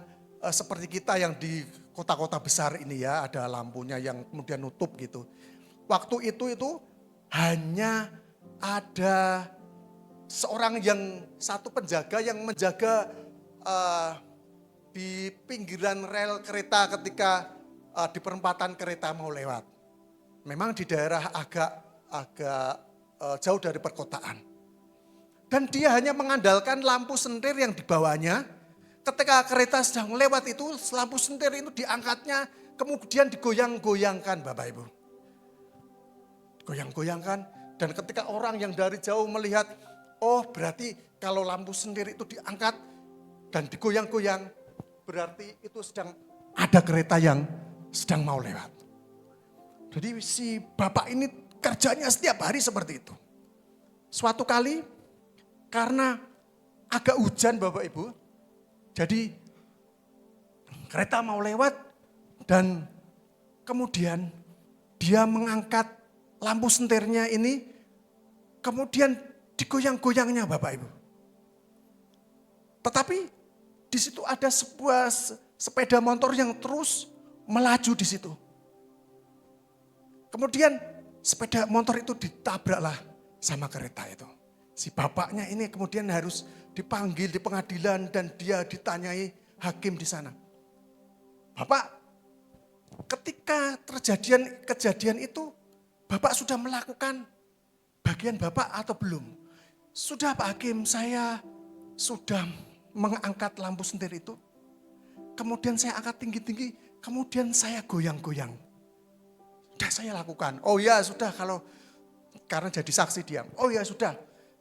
seperti kita yang di kota-kota besar ini ya. Ada lampunya yang kemudian nutup gitu. Waktu itu hanya ada seorang satu penjaga yang menjaga di pinggiran rel kereta ketika di perempatan kereta mau lewat. Memang di daerah agak jauh dari perkotaan. Dan dia hanya mengandalkan lampu sentir yang dibawanya. Ketika kereta sedang lewat itu, lampu sentir itu diangkatnya, kemudian digoyang-goyangkan Bapak Ibu. Goyang-goyangkan. Dan ketika orang yang dari jauh melihat, oh berarti kalau lampu sentir itu diangkat dan digoyang-goyang, berarti itu sedang ada kereta yang sedang mau lewat. Jadi si bapak ini kerjanya setiap hari seperti itu. Suatu kali karena agak hujan Bapak Ibu, jadi kereta mau lewat dan kemudian dia mengangkat lampu sentirnya ini, kemudian digoyang-goyangnya Bapak Ibu. Tetapi di situ ada sebuah sepeda motor yang terus melaju di situ. Kemudian sepeda motor itu ditabraklah sama kereta itu. Si bapaknya ini kemudian harus dipanggil di pengadilan dan dia ditanyai hakim di sana. Bapak, ketika kejadian itu, Bapak sudah melakukan bagian Bapak atau belum? Sudah Pak Hakim, saya sudah mengangkat lampu sentir itu. Kemudian saya angkat tinggi-tinggi, kemudian saya goyang-goyang. Sudah saya lakukan. Oh ya sudah, karena jadi saksi dia. Oh ya sudah,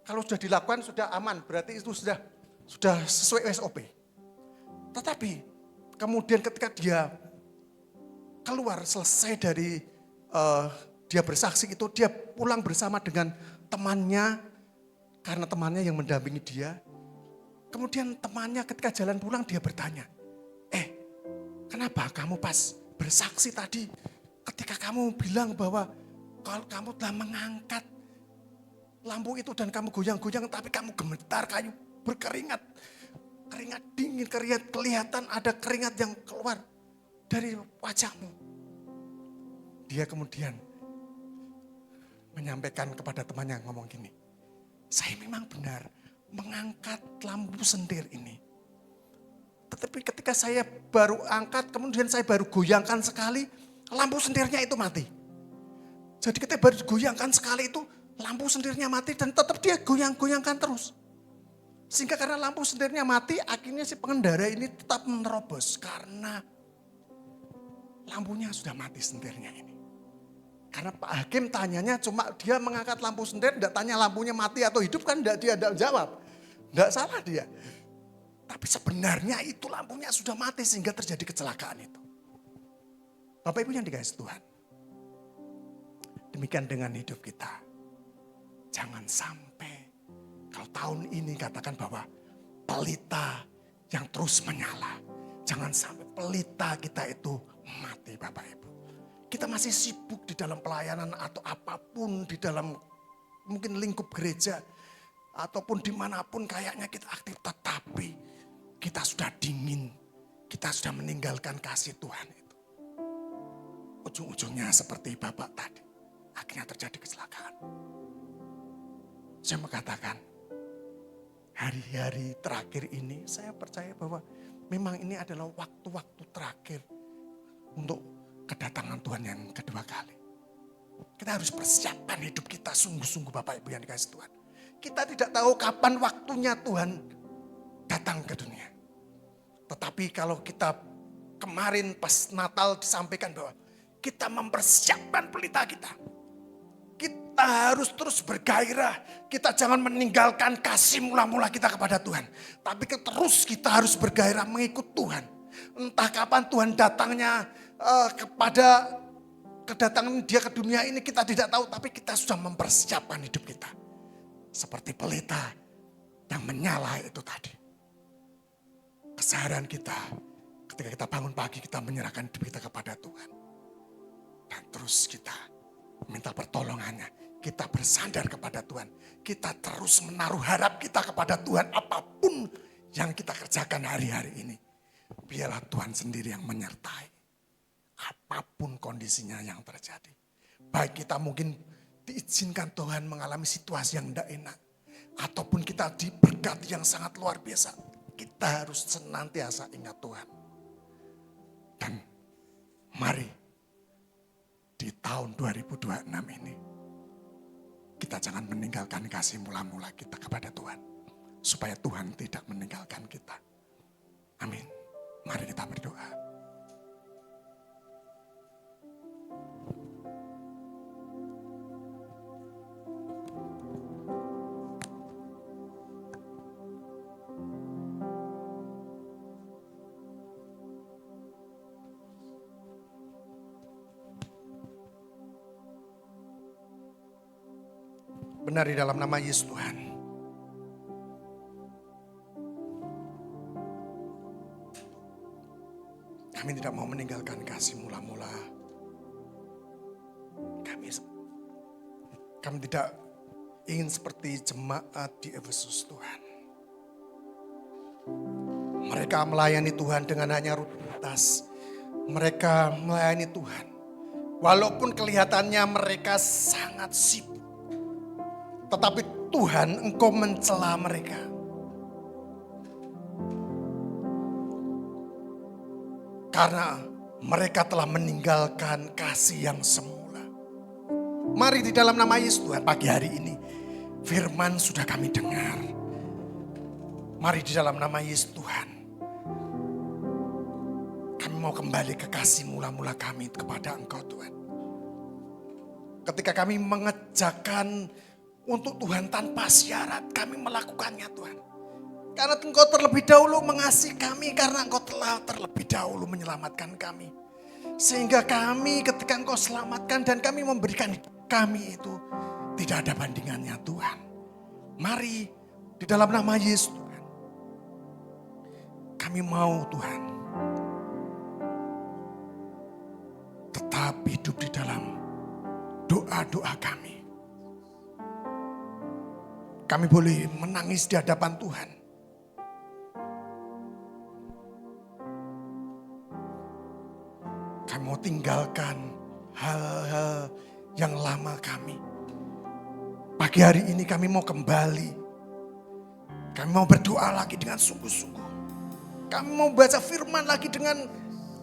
kalau sudah dilakukan sudah aman, berarti itu sudah sesuai SOP. Tetapi kemudian ketika dia keluar selesai dari dia bersaksi itu, dia pulang bersama dengan temannya, karena temannya yang mendampingi dia. Kemudian temannya ketika jalan pulang dia bertanya, kenapa kamu pas bersaksi tadi ketika kamu bilang bahwa kalau kamu telah mengangkat lampu itu dan kamu goyang-goyang tapi kamu gemetar, kayu berkeringat, keringat dingin, kelihatan ada keringat yang keluar dari wajahmu. Dia kemudian menyampaikan kepada temannya ngomong gini, saya memang benar mengangkat lampu sentir ini. Tetapi ketika saya baru angkat, kemudian saya baru goyangkan sekali, lampu sentirnya itu mati. Jadi ketika baru goyangkan sekali itu, lampu sentirnya mati dan tetap dia goyang-goyangkan terus. Sehingga karena lampu sentirnya mati, akhirnya si pengendara ini tetap menerobos karena lampunya sudah mati sentirnya ini. Karena Pak Hakim tanyanya cuma dia mengangkat lampu sender, tidak tanya lampunya mati atau hidup kan dia tidak jawab. Tidak salah dia. Tapi sebenarnya itu lampunya sudah mati sehingga terjadi kecelakaan itu. Bapak Ibu yang dikasihi Tuhan. Demikian dengan hidup kita. Jangan sampai kalau tahun ini katakan bahwa pelita yang terus menyala. Jangan sampai pelita kita itu mati Bapak Ibu. Kita masih sibuk di dalam pelayanan atau apapun di dalam mungkin lingkup gereja. Ataupun dimanapun kayaknya kita aktif. Tetapi kita sudah dingin. Kita sudah meninggalkan kasih Tuhan itu. Ujung-ujungnya seperti Bapak tadi. Akhirnya terjadi kecelakaan. Saya mengatakan, hari-hari terakhir ini saya percaya bahwa memang ini adalah waktu-waktu terakhir untuk kedatangan Tuhan yang kedua kali. Kita harus persiapkan hidup kita sungguh-sungguh Bapak Ibu yang dikasihi Tuhan. Kita tidak tahu kapan waktunya Tuhan datang ke dunia. Tetapi kalau kita kemarin pas Natal disampaikan bahwa kita mempersiapkan pelita kita. Kita harus terus bergairah. Kita jangan meninggalkan kasih mula-mula kita kepada Tuhan. Tapi terus kita harus bergairah mengikut Tuhan. Entah kapan Tuhan datangnya kepada kedatangan dia ke dunia ini kita tidak tahu. Tapi kita sudah mempersiapkan hidup kita. Seperti pelita yang menyala itu tadi. Keseharian kita ketika kita bangun pagi kita menyerahkan hidup kita kepada Tuhan. Dan terus kita minta pertolongannya. Kita bersandar kepada Tuhan. Kita terus menaruh harap kita kepada Tuhan. Apapun yang kita kerjakan hari-hari ini. Biarlah Tuhan sendiri yang menyertai. Apapun kondisinya yang terjadi. Baik kita mungkin diizinkan Tuhan mengalami situasi yang tidak enak. Ataupun kita diberkati yang sangat luar biasa. Kita harus senantiasa ingat Tuhan. Dan mari di tahun 2026 ini kita jangan meninggalkan kasih mula-mula kita kepada Tuhan. Supaya Tuhan tidak meninggalkan kita. Amin. Mari kita berdoa. Benar di dalam nama Yesus Tuhan. Kami tidak mau meninggalkan kasih mula-mula. Kami tidak ingin seperti jemaat di Efesus Tuhan. Mereka melayani Tuhan dengan hanya rutinitas. Mereka melayani Tuhan. Walaupun kelihatannya mereka sangat sibuk. Tetapi Tuhan Engkau mencela mereka. Karena mereka telah meninggalkan kasih yang semula. Mari di dalam nama Yesus Tuhan pagi hari ini. Firman sudah kami dengar. Mari di dalam nama Yesus Tuhan. Kami mau kembali ke kasih mula-mula kami kepada Engkau Tuhan. Ketika kami mengerjakan untuk Tuhan tanpa syarat kami melakukannya Tuhan. Karena Engkau terlebih dahulu mengasihi kami. Karena Engkau telah terlebih dahulu menyelamatkan kami. Sehingga kami ketika Engkau selamatkan dan kami memberikan hidup kami itu tidak ada bandingannya Tuhan. Mari di dalam nama Yesus Tuhan. Kami mau Tuhan tetap hidup di dalam doa-doa kami. Kami boleh menangis di hadapan Tuhan. Kami mau tinggalkan hal-hal yang lama kami. Pagi hari ini kami mau kembali. Kami mau berdoa lagi dengan sungguh-sungguh. Kami mau baca firman lagi dengan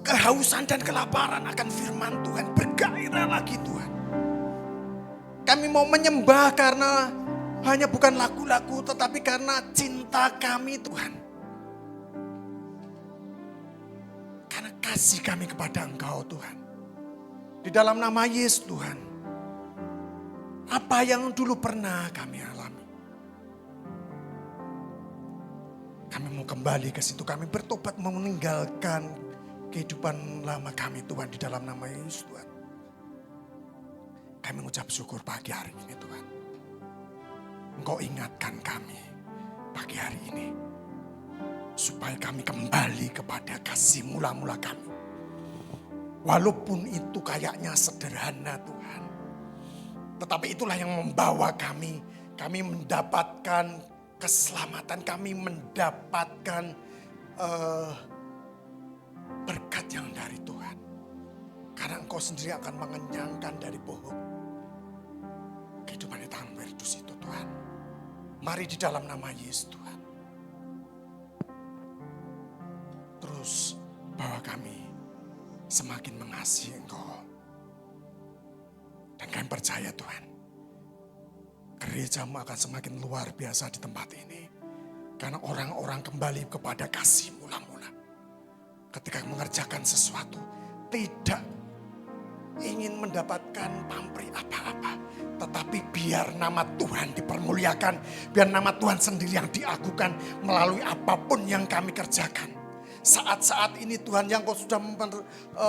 kehausan dan kelaparan akan firman Tuhan. Bergairah lagi Tuhan. Kami mau menyembah karena hanya bukan lagu-lagu tetapi karena cinta kami Tuhan. Karena kasih kami kepada Engkau Tuhan. Di dalam nama Yesus Tuhan. apa yang dulu pernah kami alami. Kami mau kembali ke situ, kami bertobat mau meninggalkan kehidupan lama kami Tuhan di dalam nama Yesus Tuhan. Kami mengucap syukur pagi hari ini Tuhan. Engkau ingatkan kami pagi hari ini. Supaya kami kembali kepada kasih mula-mula kami. Walaupun itu kayaknya sederhana Tuhan. Tetapi itulah yang membawa kami. Kami mendapatkan keselamatan. Kami mendapatkan berkat yang dari Tuhan. Karena Engkau sendiri akan mengenyangkan dari pohon kehidupan di tangan Firdaus itu Tuhan. Mari di dalam nama Yesus Tuhan. Terus bahwa kami semakin mengasihi Engkau. Dan kami percaya Tuhan, gerejamu akan semakin luar biasa di tempat ini. Karena orang-orang kembali kepada kasih mula-mula. Ketika mengerjakan sesuatu, tidak ingin mendapatkan pamrih apa-apa. Tetapi biar nama Tuhan dipermuliakan, biar nama Tuhan sendiri yang diagungkan melalui apapun yang kami kerjakan. Saat-saat ini Tuhan yang Kau sudah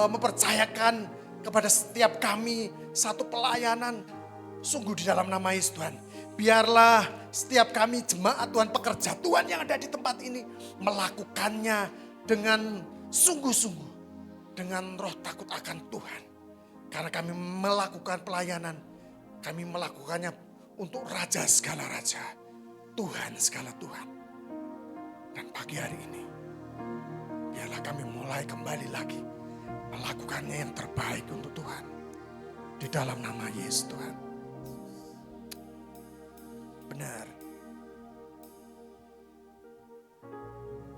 mempercayakan kepada setiap kami satu pelayanan. Sungguh di dalam nama Yesus Tuhan. Biarlah setiap kami jemaat Tuhan, pekerja Tuhan yang ada di tempat ini melakukannya dengan sungguh-sungguh. Dengan roh takut akan Tuhan. Karena kami melakukan pelayanan. Kami melakukannya untuk Raja segala Raja. Tuhan segala Tuhan. Dan pagi hari ini, biarlah kami mulai kembali lagi melakukannya yang terbaik untuk Tuhan. Di dalam nama Yesus Tuhan. Benar.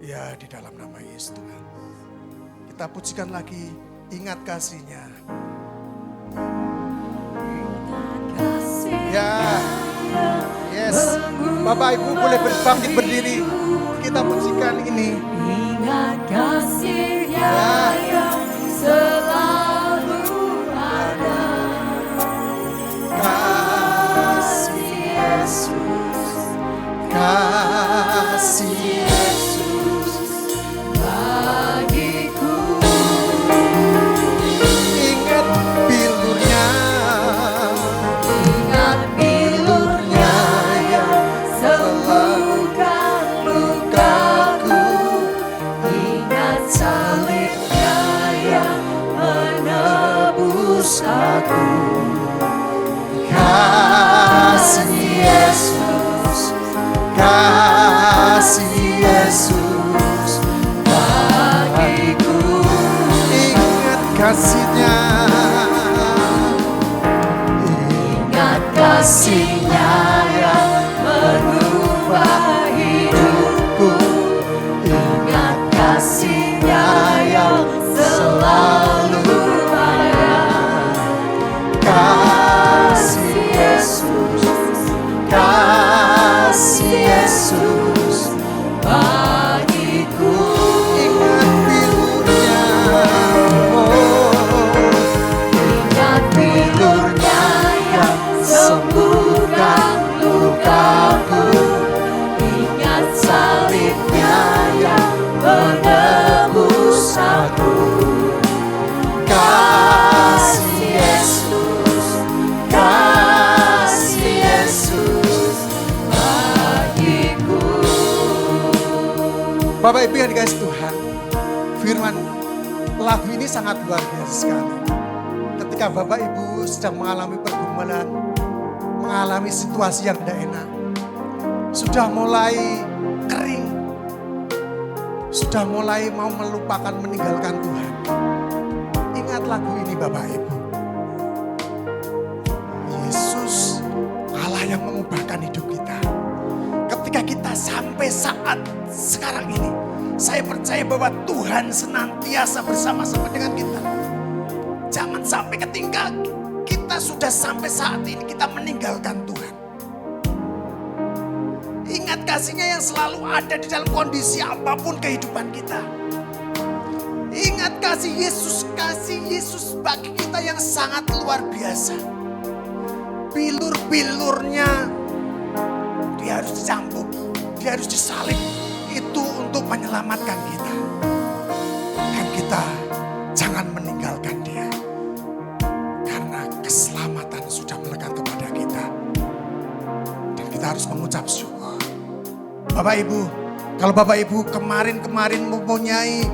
Ya, di dalam nama Yesus Tuhan. Kita pujikan lagi, ingat kasih-Nya. Ya, yes. Bapak Ibu boleh berbangkit berdiri. Kita pujikan ini. Ingat kasih-Nya yang selalu ada. Kasih Yesus, kasih Yesus Bagiku ingat bilurnya, ingat bilurnya yang sembuhkan lukaku. Ingat salibnya yang menebus aku. kasih Yesus, kasih Yesus Bagiku ingat kasih-Nya. ingat kasih-Nya yang mengubah hidupku. Ingat kasih-Nya yang selalu ada. Kasih Yesus, kasih Yesus Bagiku ingat bilurnya. ingat bilurnya yang sembuhkan lukaku. Ingat salibnya yang menebus aku. Kasih Yesus, kasih Yesus Bagiku Bapak Ibu yang dikasih Tuhan, firman lagu ini sangat luar biasa sekali. Ketika Bapak Ibu sedang mengalami pergumulan, mengalami situasi yang tidak enak, sudah mulai kering, sudah mulai mau melupakan meninggalkan Tuhan. Ingat lagu ini Bapak Ibu. Yesus Allah yang mengubahkan hidup kita. Ketika kita sampai saat sekarang ini, saya percaya bahwa Tuhan senantiasa bersama-sama dengan kita. Jangan sampai ketika kita sudah sampai saat ini kita meninggalkan Tuhan. Ingat kasih-Nya yang selalu ada di dalam kondisi apapun kehidupan kita. Ingat kasih Yesus bagi kita yang sangat luar biasa. bilur-bilurnya dia harus dicambuk, dia harus disalib. Itu untuk menyelamatkan kita. Dan kita jangan meninggalkan dia. Karena keselamatan sudah melekat kepada kita. Dan kita harus mengucap syukur. Bapak Ibu, kalau Bapak Ibu kemarin mempunyai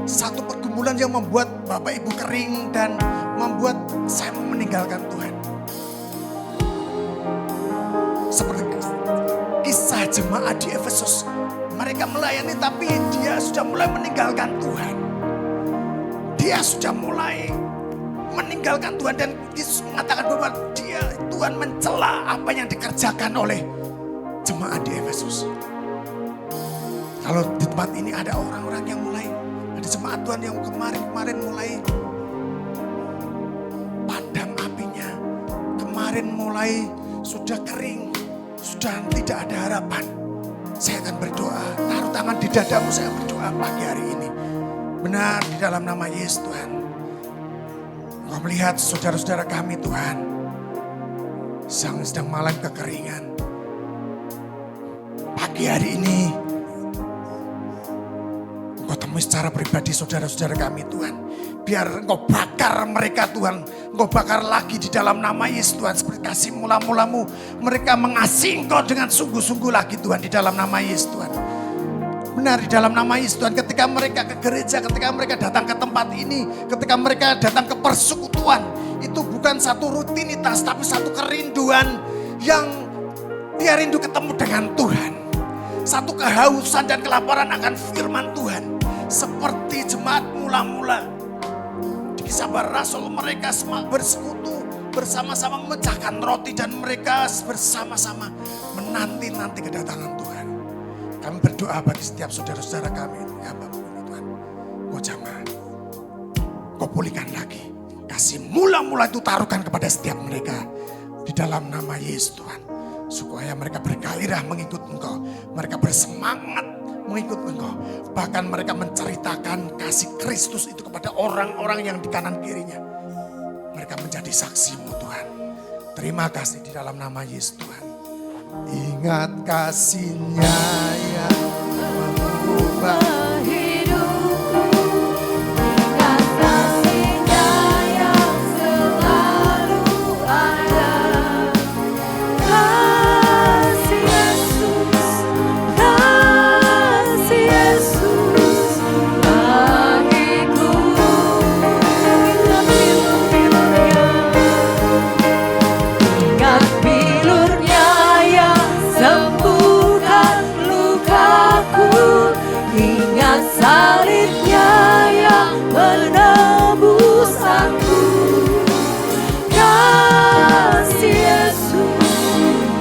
satu pergumulan yang membuat Bapak Ibu kering dan membuat saya meninggalkan Tuhan. Seperti kisah jemaat di Efesus. Mereka melayani tapi dia sudah mulai meninggalkan Tuhan. Dia sudah mulai meninggalkan Tuhan dan Yesus mengatakan bahwa Tuhan mencela apa yang dikerjakan oleh jemaat di Efesus. Kalau di tempat ini ada orang-orang yang mulai, ada jemaat Tuhan yang kemarin mulai padam apinya. Kemarin mulai sudah kering, sudah tidak ada harapan. Saya akan berdoa, taruh tangan di dadamu, saya berdoa pagi hari ini. Benar di dalam nama Yesus Tuhan. Engkau melihat saudara-saudara kami Tuhan, yang sedang mengalami kekeringan. Pagi hari ini, Engkau temui secara pribadi saudara-saudara kami Tuhan. Biar Engkau bakar mereka Tuhan. Engkau bakar lagi di dalam nama Yesus Tuhan. Seperti kasih mula-mulamu. Mereka mengasihi Engkau dengan sungguh-sungguh lagi Tuhan. Di dalam nama Yesus Tuhan. Benar di dalam nama Yesus Tuhan. Ketika mereka ke gereja, ketika mereka datang ke tempat ini. Ketika mereka datang ke persekutuan. Itu bukan satu rutinitas. Tapi satu kerinduan yang dia rindu ketemu dengan Tuhan. Satu kehausan dan kelaparan akan firman Tuhan. Seperti jemaat mula-mula. Di Kisah Para Rasul mereka bersekutu bersama-sama memecahkan roti dan mereka bersama-sama menanti-nanti kedatangan Tuhan. Kami berdoa bagi setiap saudara-saudara kami. Ya Bapak Tuhan, Kau jamah, Kau pulihkan lagi. Kasih mula-mula itu taruhkan kepada setiap mereka. Di dalam nama Yesus Tuhan. Supaya mereka bergairah mengikut Engkau. Mereka bersemangat mengikut Engkau. Bahkan mereka menceritakan kasih Kristus itu kepada orang-orang yang di kanan kirinya. Mereka menjadi saksi-Mu Tuhan. Terima kasih di dalam nama Yesus Tuhan. Ingat kasih-Nya yang mengubah salibnya yang menebus aku. Kasih Yesus,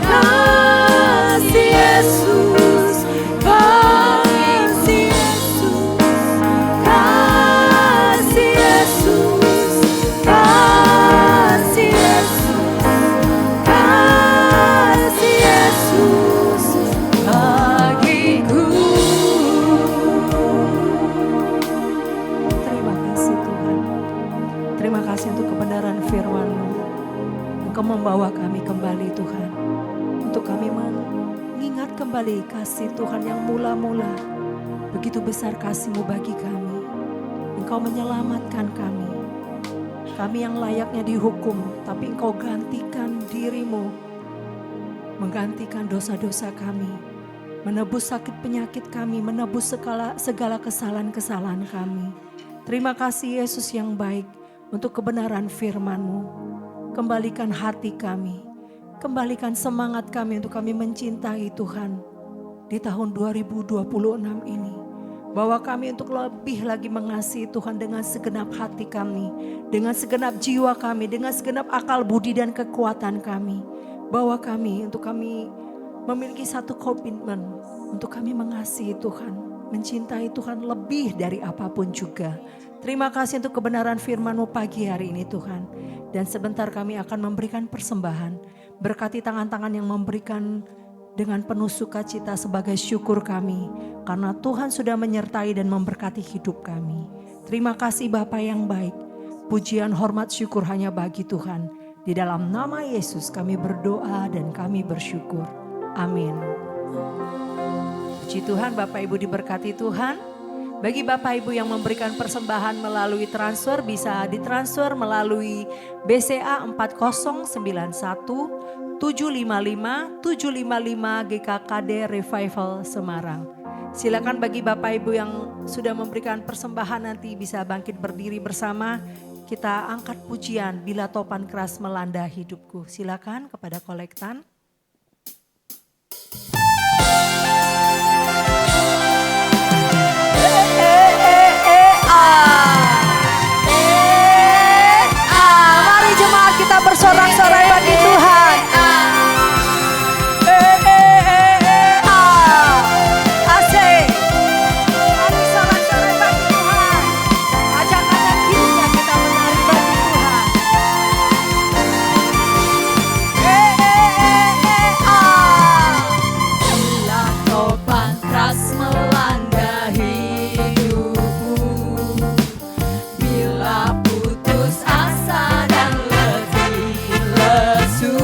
kasih Yesus, kasih Yesus, kasih Yesus, kasih Yesus, kasih Yesus bagiku. Terima kasih untuk kebenaran firman-Mu. Engkau membawa kami kembali Tuhan. Untuk kami mengingat kembali kasih Tuhan yang mula-mula. Begitu besar kasih-Mu bagi kami. Engkau menyelamatkan kami. Kami yang layaknya dihukum. Tapi Engkau gantikan diri-Mu. Menggantikan dosa-dosa kami. Menebus sakit penyakit kami. Menebus segala kesalahan-kesalahan kami. Terima kasih Yesus yang baik. Untuk kebenaran firman-Mu. Kembalikan hati kami. Kembalikan semangat kami untuk kami mencintai Tuhan. Di tahun 2026 ini. Bawa kami untuk lebih lagi mengasihi Tuhan dengan segenap hati kami. Dengan segenap jiwa kami. Dengan segenap akal budi dan kekuatan kami. Bawa kami untuk kami memiliki satu komitmen. Untuk kami mengasihi Tuhan. Mencintai Tuhan lebih dari apapun juga. Terima kasih untuk kebenaran firman-Mu pagi hari ini Tuhan. Dan sebentar kami akan memberikan persembahan. Berkati tangan-tangan yang memberikan dengan penuh sukacita sebagai syukur kami. Karena Tuhan sudah menyertai dan memberkati hidup kami. Terima kasih Bapa yang baik. Pujian, hormat, syukur hanya bagi Tuhan. Di dalam nama Yesus kami berdoa dan kami bersyukur. Amin. Puji Tuhan, Bapak Ibu diberkati Tuhan. Bagi Bapak Ibu yang memberikan persembahan melalui transfer, bisa ditransfer melalui BCA 4091 755 755 GKKD Revival Semarang. Silakan bagi Bapak Ibu yang sudah memberikan persembahan nanti bisa bangkit berdiri bersama. Kita angkat pujian bila topan keras melanda hidupku. Silakan kepada kolektan. Mari jemaat kita bersorak-sorai bagi Tuhan. Asik. Mari sorak-sorai bagi Tuhan. Ajak kanan kirinya kita menari bagi Tuhan. Bila topan keras melanda hidupku, bila putus asa dan letih lesu,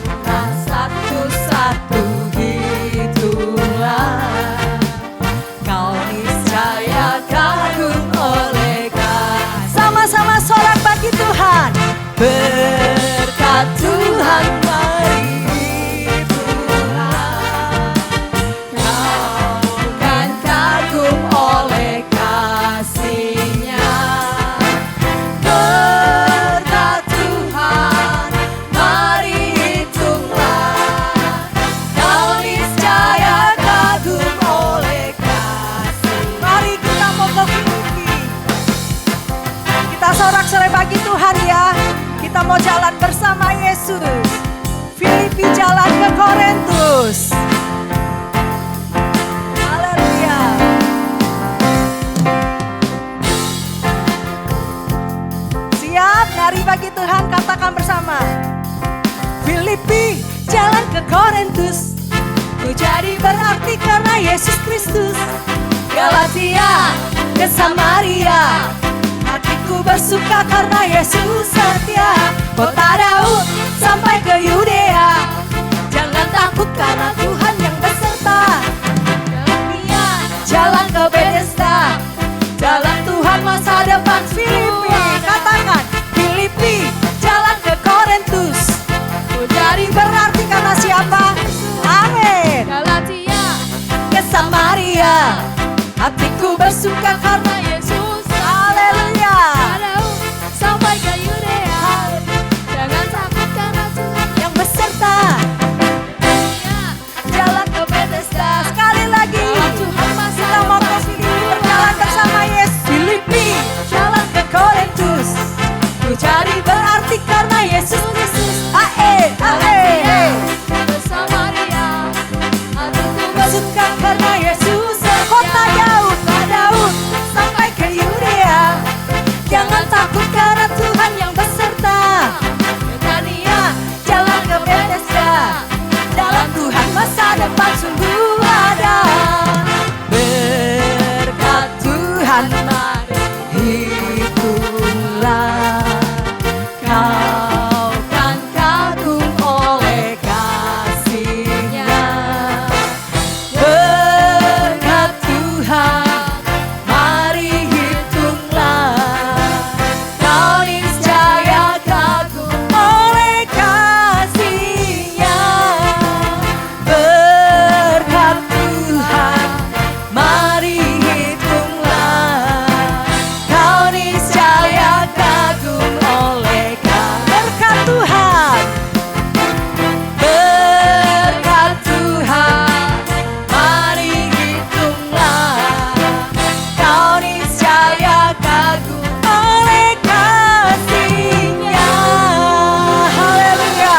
bukan satu-satu hitunglah, kau niscaya kagum oleh kasih. Sama-sama sorak bagi Tuhan. Berkat Tuhan mari pulang, kau kan kagum oleh kasih-Nya. Berkat Tuhan mari hitunglah, kau niscaya kagum oleh kasih. Mari kita mau ke Filipi. Kita sorak-sorai bagi Tuhan ya. Kita mau jalan bersama Yesus. Filipi jalan ke Korintus. Haleluya. Siap, nari bagi Tuhan, katakan bersama. Filipi jalan ke Korintus. Ku jadi berarti karena Yesus Kristus. Galatia ke Samaria, Hatiku bersuka karena Yesus setia. kota Daud sampai ke Yudea. Jangan takut karena Tuhan yang beserta. Galatia jalan ke Bethesda, jalan Tuhan masa depan. Filipi, katakan. Filipi jalan ke Korintus. Ku jadi Berarti karena siapa? Amin. Galatia ke Samaria, hatiku bersuka karena Yesus. Haleluya. Daud sampai ke Yudea. Jangan takut karena Tuhan Yang beserta. jalan ke Bethesda. Sekali lagi. Tuhan masa Kita mau ke Filipi berjalan bersama Yesus. Filipi jalan ke Korintus. ku jadi Berarti karena Yesus Kristus. Ae, Galatia ae. ke Samaria, hatiku Bersuka karena Yesus. Kota Daud sampai ke Yudea. Jangan takut karena Tuhan yang beserta. Betania Jalan ke Bethesda. Dalam Tuhan masa depan sungguh ada. Berkat Tuhan mari hitunglah, kau kan kagum oleh kasih-Nya. Berkat Tuhan mari hitunglah, kau niscaya kagum oleh kasih-Nya. Berkat Tuhan mari hitunglah, kau niscaya kagum oleh berkat Tuhan. Berkat Tuhan mari hitunglah, kau niscaya kagum oleh kasih-Nya. Haleluya.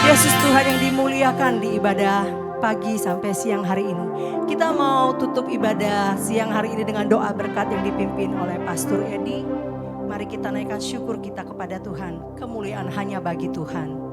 Yesus Tuhan yang dimuliakan di ibadah pagi sampai siang hari ini. Kita mau tutup ibadah siang hari ini dengan doa berkat yang dipimpin oleh Pastor Edi. Mari kita naikkan syukur kita kepada Tuhan. Kemuliaan hanya bagi Tuhan.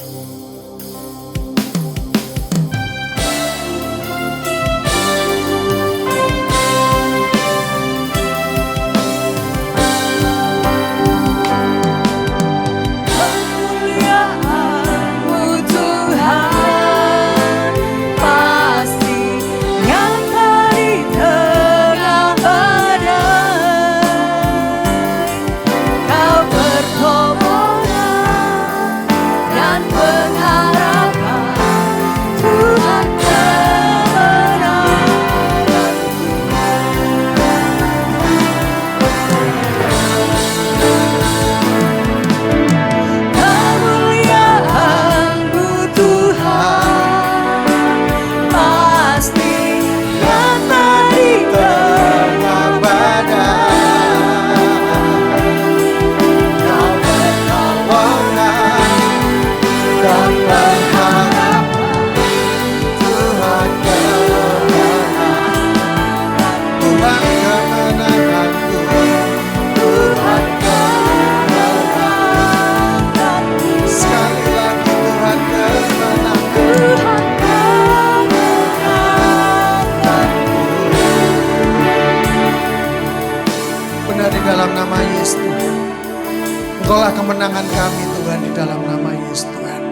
Engkaulah kemenangan kami Tuhan di dalam nama Yesus Tuhan.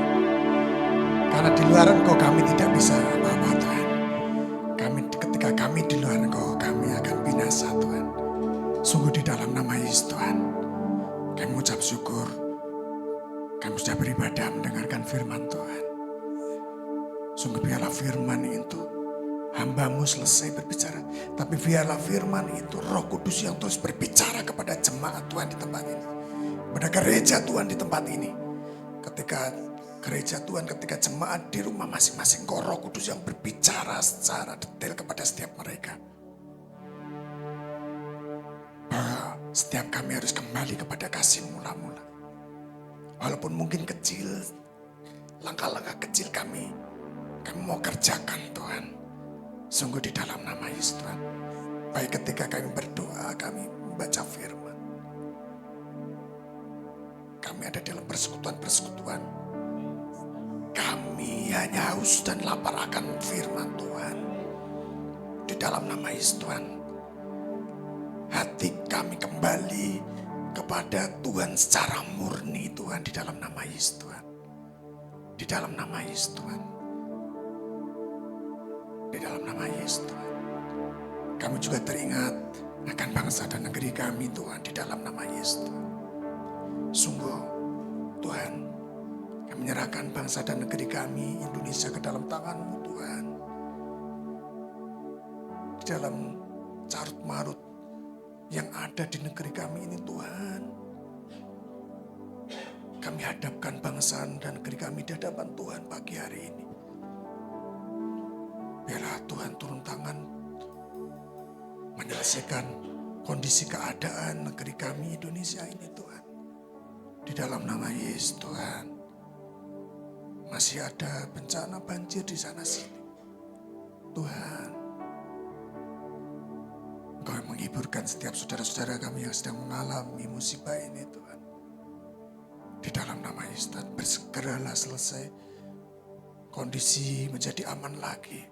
Karena di luar Engkau kami tidak bisa apa-apa Tuhan. Ketika kami di luar Engkau kami akan binasa Tuhan. Sungguh di dalam nama Yesus Tuhan. Kami mengucap syukur. Kami sudah beribadah mendengarkan firman Tuhan. Sungguh biarlah firman itu hamba-Mu selesai berbicara. Tapi biarlah firman itu Roh Kudus yang terus berbicara kepada jemaat Tuhan di tempat ini. Kepada gereja Tuhan di tempat ini. Ketika gereja Tuhan, ketika jemaat di rumah masing-masing, Kau Roh Kudus yang berbicara secara detail kepada setiap mereka. Bahwa setiap kami harus kembali kepada kasih mula-mula. Walaupun mungkin kecil, langkah-langkah kecil kami mau kerjakan Tuhan. Sungguh di dalam nama Yesus Tuhan. Baik ketika kami berdoa, kami membaca firman. Kami ada dalam persekutuan-persekutuan. Kami hanya haus dan lapar akan firman Tuhan. Di dalam nama Yesus Tuhan. Hati kami kembali kepada Tuhan secara murni Tuhan. Di dalam nama Yesus Tuhan. Di dalam nama Yesus Tuhan. Di dalam nama Yesus Tuhan. Kami juga teringat akan bangsa dan negeri kami Tuhan. Di dalam nama Yesus Tuhan. Sungguh Tuhan, kami menyerahkan bangsa dan negeri kami Indonesia ke dalam tangan-Mu Tuhan. Di dalam carut marut yang ada di negeri kami ini Tuhan. Kami hadapkan bangsa dan negeri kami di hadapan Tuhan pagi hari ini. Biarlah Tuhan turun tangan menyelesaikan kondisi keadaan negeri kami Indonesia ini Tuhan. Di dalam nama Yesus Tuhan. Masih ada bencana banjir di sana sini. Tuhan. Engkau yang menghiburkan setiap saudara-saudara kami yang sedang mengalami musibah ini Tuhan. Di dalam nama Yesus Tuhan. Bersegeralah selesai. Kondisi menjadi aman lagi.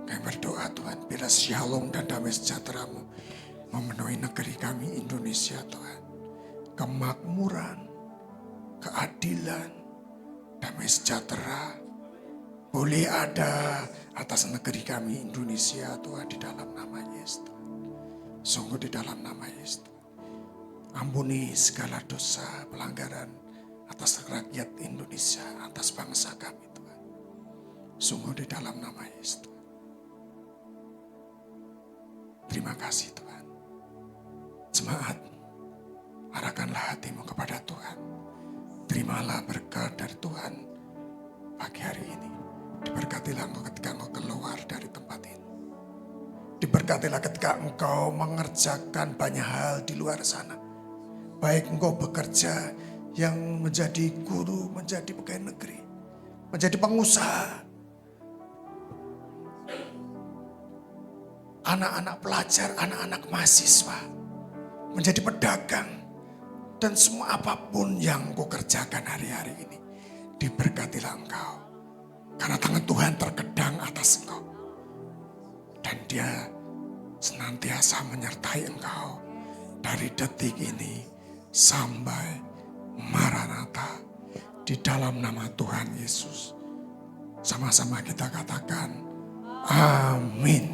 Kami berdoa Tuhan. Bila shalom dan damai sejahtera-Mu memenuhi negeri kami Indonesia Tuhan. Kemakmuran, keadilan, damai sejahtera boleh ada atas negeri kami Indonesia Tuhan di dalam nama Yesus Tuhan. Sungguh di dalam nama Yesus Tuhan. Ampuni segala dosa pelanggaran atas rakyat Indonesia, atas bangsa kami Tuhan. Sungguh di dalam nama Yesus Tuhan. Terima kasih Tuhan. Jemaat, arahkanlah hatimu kepada Tuhan. Terimalah berkat dari Tuhan pagi hari ini. Diberkatilah engkau ketika engkau keluar dari tempat ini. Diberkatilah ketika engkau mengerjakan banyak hal di luar sana. Baik engkau bekerja yang menjadi guru, menjadi pegawai negeri, menjadi pengusaha. Anak-anak pelajar, anak-anak mahasiswa, menjadi pedagang. Dan semua apapun yang kau kerjakan hari-hari ini. Diberkatilah engkau. Karena tangan Tuhan terkedang atas engkau. Dan Dia senantiasa menyertai engkau. Dari detik ini sampai Maranatha. Di dalam nama Tuhan Yesus. Sama-sama kita katakan amin.